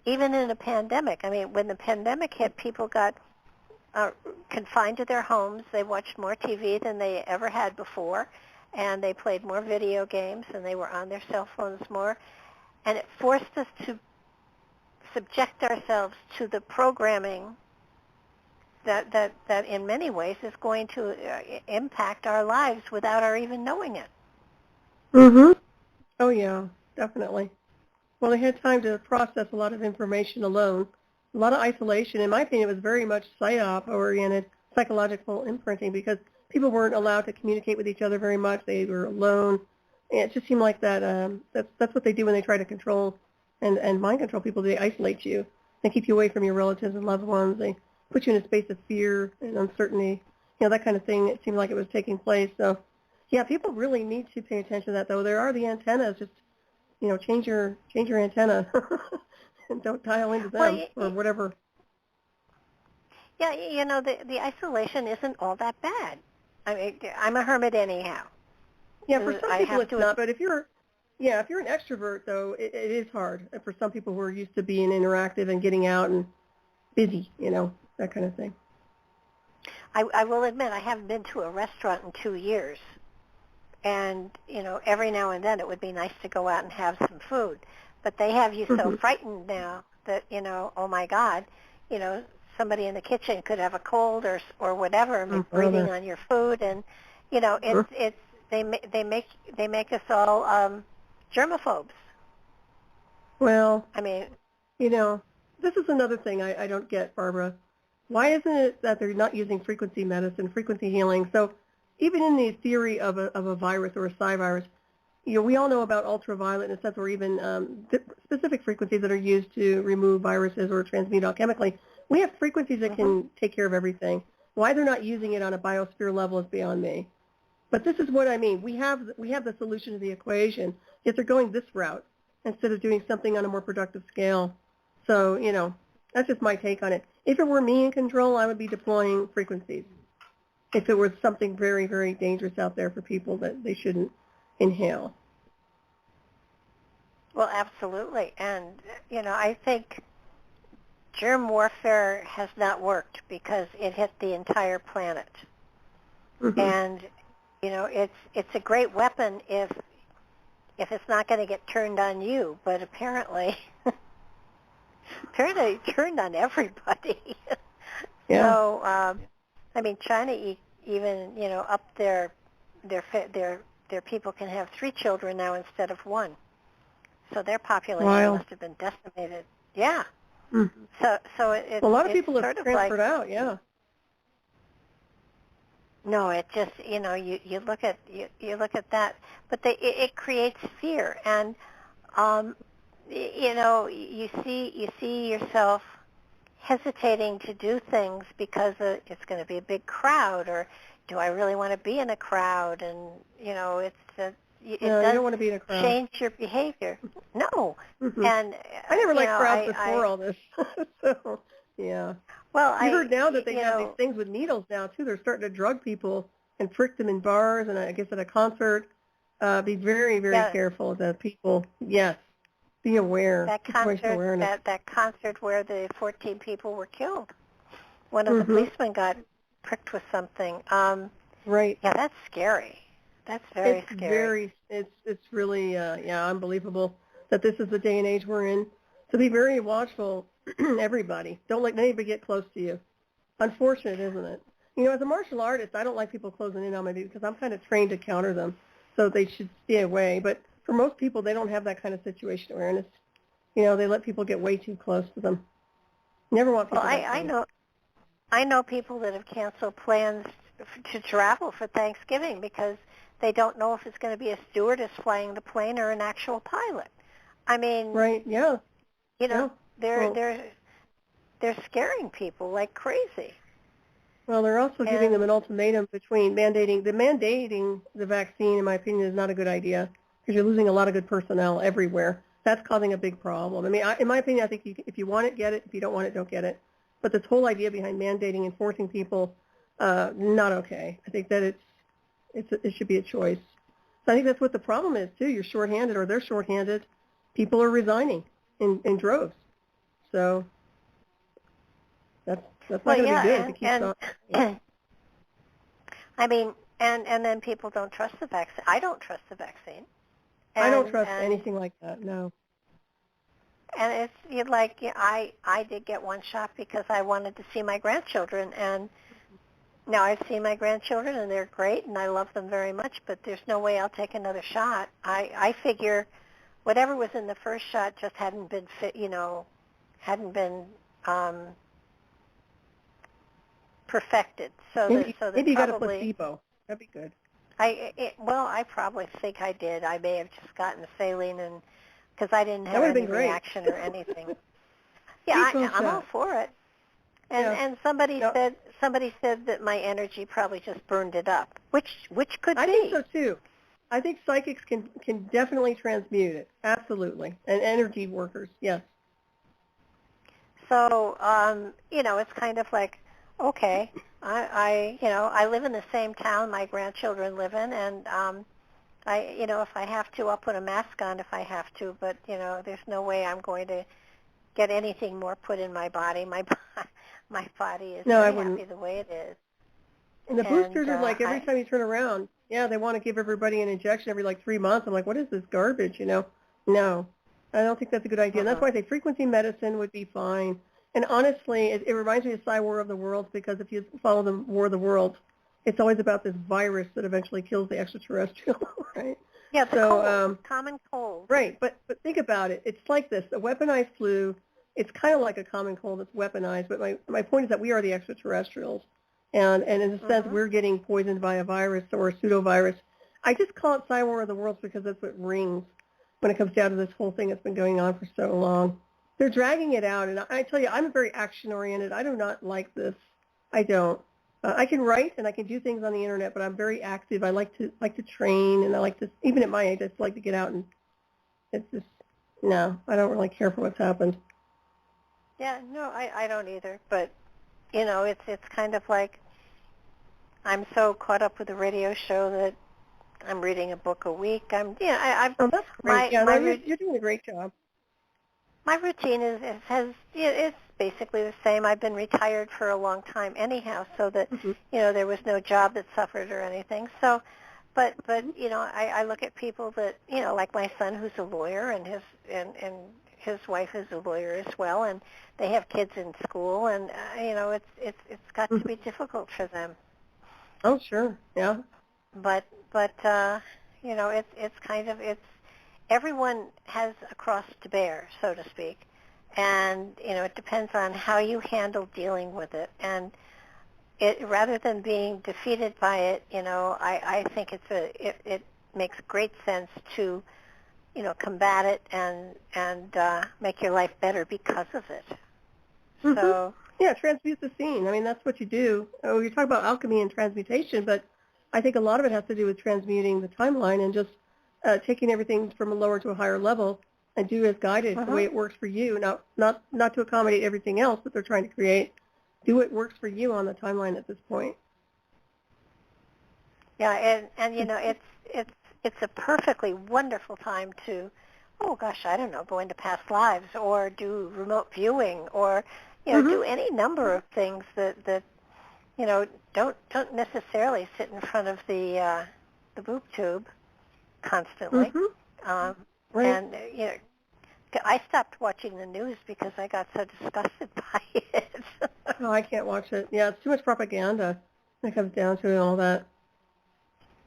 even in a pandemic. I mean, when the pandemic hit, people got confined to their homes. They watched more TV than they ever had before, and they played more video games, and they were on their cell phones more, and it forced us to subject ourselves to the programming that in many ways is going to impact our lives without our even knowing it. Mm-hmm. Oh, yeah, definitely. Well, they had time to process a lot of information alone. A lot of isolation. In my opinion, it was very much psyop-oriented, psychological imprinting, because people weren't allowed to communicate with each other very much. They were alone. And it just seemed like that's what they do when they try to control and mind control people. They isolate you. They keep you away from your relatives and loved ones. They put you in a space of fear and uncertainty, that kind of thing. It seemed like it was taking place. So, yeah, people really need to pay attention to that, though. There are the antennas. Just, change your antenna and don't dial into them or whatever. Yeah, the isolation isn't all that bad. I mean, I'm a hermit anyhow. Yeah, for some people it's not, but if you're an extrovert, though, it is hard for some people who are used to being interactive and getting out and busy, that kind of thing. I will admit I haven't been to a restaurant in 2 years. And, every now and then it would be nice to go out and have some food. But they have you so frightened now that, oh, my God, somebody in the kitchen could have a cold or whatever and be breathing on your food. And, they make us all germaphobes. Well, I mean, this is another thing I don't get, Barbara. Why isn't it that they're not using frequency medicine, frequency healing? So even in the theory of a virus or a psi virus, we all know about ultraviolet and stuff, or even specific frequencies that are used to remove viruses or transmute alchemically. We have frequencies that can take care of everything. Why they're not using it on a biosphere level is beyond me. But this is what I mean. We have the solution to the equation, yet they're going this route instead of doing something on a more productive scale. So, that's just my take on it. If it were me in control, I would be deploying frequencies. If it was something very, very dangerous out there for people that they shouldn't inhale. Well, absolutely. And, I think germ warfare has not worked because it hit the entire planet. And, it's a great weapon if it's not going to get turned on you, but apparently it turned on everybody. Yeah. So, I mean, China even, up their people can have 3 children now instead of 1. So their population must have been decimated. Yeah. Mm-hmm. So it's a lot of it's people have sort of transferred like, out. Yeah. no, it just, you look at that, but it creates fear, and you see yourself hesitating to do things because it's going to be a big crowd, or do I really want to be in a crowd? And it No, does you don't want to be in a crowd. change your behavior. No, Mm-hmm. and I never liked crowds before all this. So yeah. Well, You heard now that they have know, these things with needles now too. They're starting to drug people and prick them in bars, and I guess at a concert. Be very, very careful that people. Yes. Be aware. That Situational awareness. that concert where the 14 people were killed. One of the policemen got pricked with something. Right. Yeah, that's scary. That's very scary. It's really unbelievable that this is the day and age we're in. So be very watchful, everybody. Don't let anybody get close to you. Unfortunate, isn't it? As a martial artist, I don't like people closing in on me because I'm kind of trained to counter them, so they should stay away. But for most people, they don't have that kind of situation awareness. They let people get way too close to them. Never want people. Well, I know people that have canceled plans to travel for Thanksgiving because they don't know if it's going to be a stewardess flying the plane or an actual pilot. I mean, right? Yeah. They're scaring people like crazy. Well, they're also giving them an ultimatum between mandating the vaccine. In my opinion, is not a good idea because you're losing a lot of good personnel everywhere. That's causing a big problem. I mean, in my opinion, I think if you want it, get it. If you don't want it, don't get it. But this whole idea behind mandating and forcing people, not okay. I think that it should be a choice. So I think that's what the problem is too. You're shorthanded, or they're shorthanded. People are resigning in droves. So that's not going to be good if it keeps on. Yeah. I mean, and then people don't trust the vaccine. I don't trust the vaccine. I don't trust anything like that. No. And it's I did get one shot because I wanted to see my grandchildren, and now I've seen my grandchildren and they're great and I love them very much, but there's no way I'll take another shot. I figure whatever was in the first shot just hadn't been perfected. Maybe you got a placebo. That'd be good. I probably think I did. I may have just gotten the saline, and because I didn't have any reaction or anything. Yeah, I'm all for it. And somebody said that my energy probably just burned it up, which could be. I think so too. I think psychics can definitely transmute it. Absolutely. And energy workers, yes. So, it's kind of like, okay, I live in the same town my grandchildren live in, and if I have to, I'll put a mask on if I have to, but there's no way I'm going to get anything more put in my body. My body is very happy the way it is. And the boosters are like every time you turn around, they want to give everybody an injection every 3 months. I'm like, what is this garbage? No, I don't think that's a good idea. And that's why I say frequency medicine would be fine. And honestly, it reminds me of War of the Worlds, because if you follow the War of the Worlds, it's always about this virus that eventually kills the extraterrestrial, right? Yeah, cold, common cold. Right, but think about it. It's like this. The weaponized flu, it's kind of like a common cold that's weaponized, but my point is that we are the extraterrestrials. And in a sense, we're getting poisoned by a virus or a pseudovirus. I just call it War of the Worlds because that's what rings when it comes down to this whole thing that's been going on for so long. They're dragging it out, and I tell you, I'm very action-oriented. I do not like this. I don't. I can write and I can do things on the internet, but I'm very active. I like to train, and I like to, even at my age, I just like to get out, and it's just, no, I don't really care for what's happened. Yeah, no, I don't either. But it's kind of like I'm so caught up with the radio show that I'm reading a book a week. Oh, that's great. You're doing a great job. My routine is basically the same. I've been retired for a long time anyhow, so that there was no job that suffered or anything. So, but I look at people that like my son, who's a lawyer, and his wife is a lawyer as well, and they have kids in school, and it's got to be difficult for them. Oh, sure, yeah. But it's kind of everyone has a cross to bear, so to speak, and it depends on how you handle dealing with it. And it, rather than being defeated by it, I think it makes great sense to combat it and make your life better because of it. Mm-hmm. So yeah, transmute the scene. I mean, that's what you do. Oh, you talk about alchemy and transmutation, but I think a lot of it has to do with transmuting the timeline and just taking everything from a lower to a higher level and do as guided the way it works for you. Now, not to accommodate everything else that they're trying to create. Do what works for you on the timeline at this point. Yeah, and it's a perfectly wonderful time to, oh gosh, I don't know, go into past lives or do remote viewing or do any number of things that don't necessarily sit in front of the boob tube constantly. Right. And I stopped watching the news because I got so disgusted by it. Oh, I can't watch it. Yeah, it's too much propaganda when it comes down to it and all that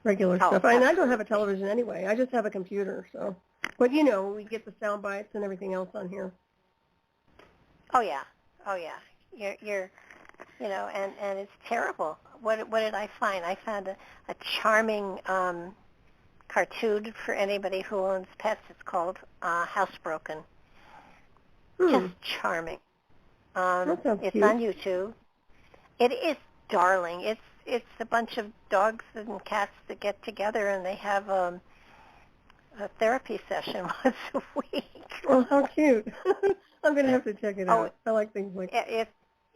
regular stuff. I don't have a television anyway. I just have a computer. So, but we get the sound bites and everything else on here. Oh yeah. You're and it's terrible. What did I find? I found a charming cartoon for anybody who owns pets. It's called Housebroken. Just charming. That sounds it's cute. on YouTube. It is darling. It's a bunch of dogs and cats that get together and they have a therapy session once a week. Oh, how cute! I'm gonna have to check it out. I like things like that.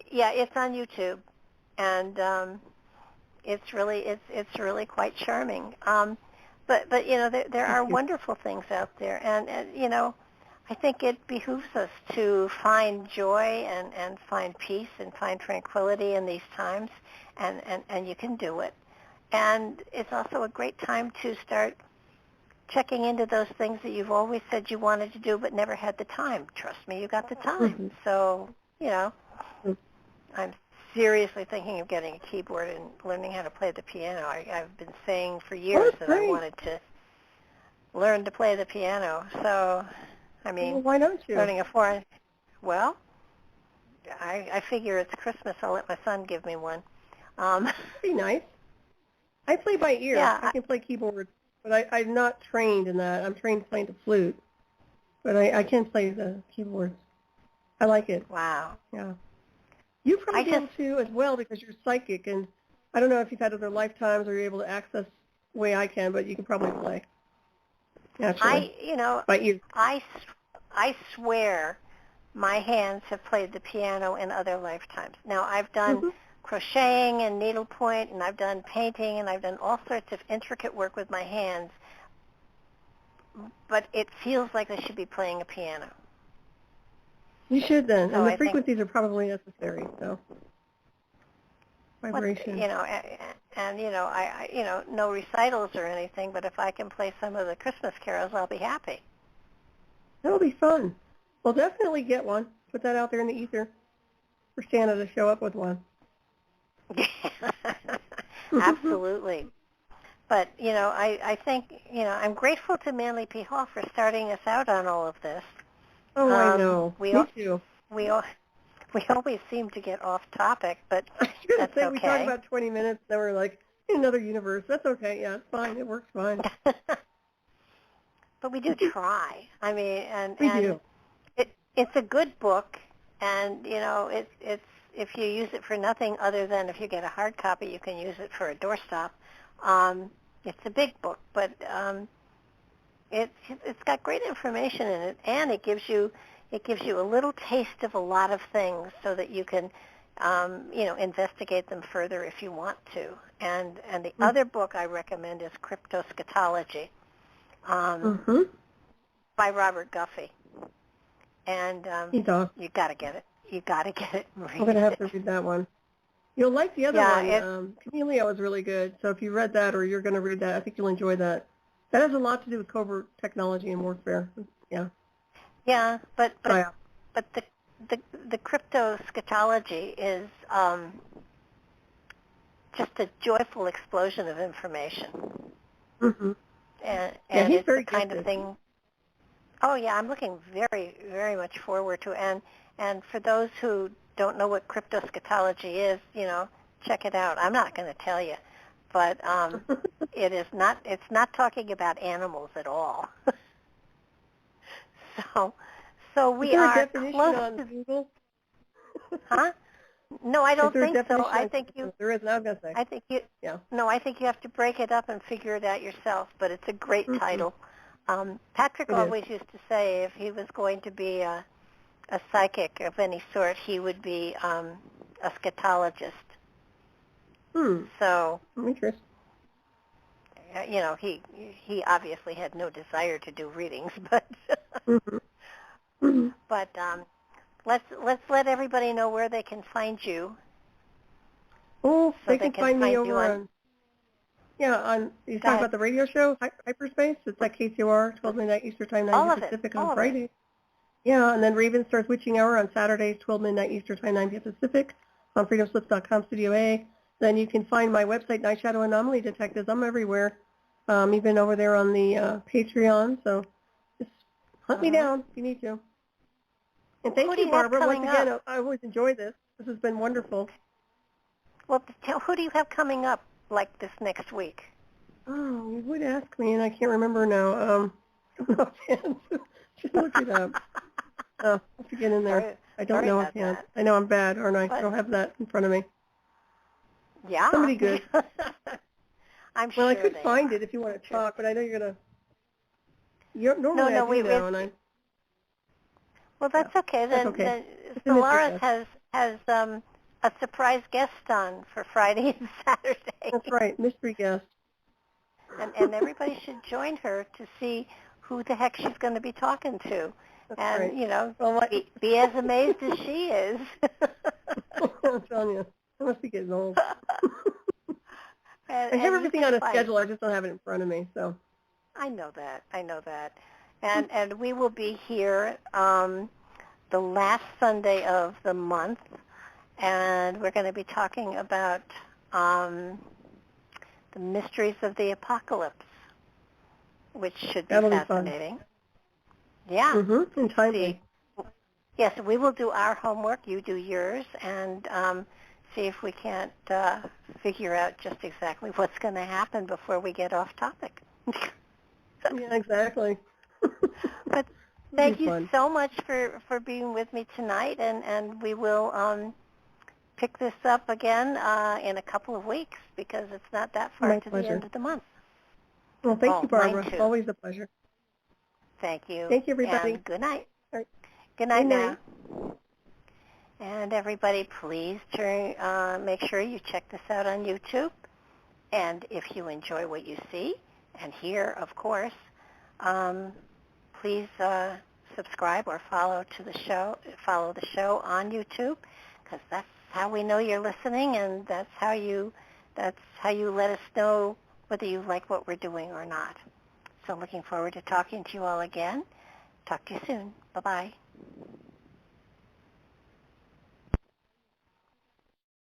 It's on YouTube, and it's really quite charming. But there are wonderful things out there, and I think it behooves us to find joy and find peace and find tranquility in these times, and you can do it. And it's also a great time to start checking into those things that you've always said you wanted to do but never had the time. Trust me, you got the time. So, I'm seriously thinking of getting a keyboard and learning how to play the piano. I've been saying for years that I wanted to learn to play the piano. So, I mean, well, why don't you? Learning a foreign, well, I figure it's Christmas. I'll let my son give me one. That'd be nice. I play by ear. Yeah, I can play keyboard, but I'm not trained in that. I'm trained playing the flute, but I can play the keyboard. I like it. Wow. Yeah. You probably be able to as well because you're psychic, and I don't know if you've had other lifetimes or you're able to access the way I can, but you can probably play. Naturally. By ear. I swear my hands have played the piano in other lifetimes. Now, I've done crocheting and needlepoint, and I've done painting, and I've done all sorts of intricate work with my hands, but it feels like I should be playing a piano. You should then, So and the frequencies are probably necessary, so. Vibration. I no recitals or anything, but if I can play some of the Christmas carols, I'll be happy. That'll be fun. Well, definitely get one. Put that out there in the ether for Santa to show up with one. Absolutely. But, I think, I'm grateful to Manly P. Hall for starting us out on all of this. Oh, I know. Me too. We always seem to get off topic, but that's say, okay. We talk about 20 minutes, then we're like, in another universe. That's okay. Yeah, it's fine. It works fine. But we do try. I mean, we do. It's a good book, and, it's if you use it for nothing other than if you get a hard copy, you can use it for a doorstop. It's a big book, but it's got great information in it, and it gives you a little taste of a lot of things so that you can investigate them further if you want to. And the other book I recommend is Cryptoschatology by Robert Guffey. And you got to get it. You got to get it. I'm going to have to read that one. You'll like the other one. Camellia was really good. So if you read that or you're going to read that, I think you'll enjoy that. That has a lot to do with covert technology and warfare. Yeah. Yeah, but the cryptoschatology is just a joyful explosion of information. Mm-hmm. And he's it's very the kind gifted. of thing. Oh, yeah, I'm looking very, very much forward to it. And for those who don't know what cryptoschatology is, check it out. I'm not going to tell you, but it's not talking about animals at all. So Is we there a are definition close on to, Google? huh? No, I Is don't there a think so. definition I on think Google? There is, I was going to say. I think you, Yeah. no, I think you have to break it up and figure it out yourself, but it's a great Mm-hmm. title. Patrick It is. always used to say if he was going to be a psychic of any sort, he would be a scatologist. So, Interesting. he obviously had no desire to do readings, but Mm-hmm. Mm-hmm. but let's let everybody know where they can find you. Oh, So they can find me over on you talking about the radio show, Hyperspace? It's at KCOR, 12 midnight Eastern Time, 9 Pacific on Friday. Yeah, and then Raven starts Witching Hour on Saturdays, 12 midnight Eastern Time, 9 Pacific on freedomslips.com, Studio A. Then you can find my website, Night Shadow Anomaly Detectives. I'm everywhere, even over there on the Patreon. So just hunt me down if you need to. And thank you, Barbara. Once again, I always enjoy this. This has been wonderful. Well, who do you have coming up like this next week? Oh, you would ask me, and I can't remember now. Just look it up. Oh, I have to get in there. I don't know offhand. I know I'm bad, aren't I? I don't have that in front of me. Yeah. Somebody good. I'm sure. Well, I could find it if you want to talk, but I know you're going to... Normally I do know, and I... Well, that's okay. That's okay. Then Solaris has a surprise guest on for Friday and Saturday. That's right, mystery guest. And everybody should join her to see who the heck she's going to be talking to. That's and, right. be as amazed as she is. I'm telling you, I must be getting old. I have everything on a schedule, I just don't have it in front of me, so. I know that. And we will be here the last Sunday of the month, and we're going to be talking about the mysteries of the apocalypse, which should be fascinating. Yeah. Mm-hmm. And timely. Yes, we will do our homework. You do yours, and see if we can't figure out just exactly what's going to happen before we get off topic. Yeah, exactly. But thank you so much for being with me tonight, and we will pick this up again in a couple of weeks because it's not that far to the end of the month. Well, thank you, Barbara. Always a pleasure. Thank you. Thank you, everybody. And good night. All right. Good night now. And everybody, please make sure you check this out on YouTube. And if you enjoy what you see and hear, of course, please subscribe or follow the show on YouTube, because that's how we know you're listening, and that's how you let us know whether you like what we're doing or not. So looking forward to talking to you all again. Talk to you soon. Bye-bye.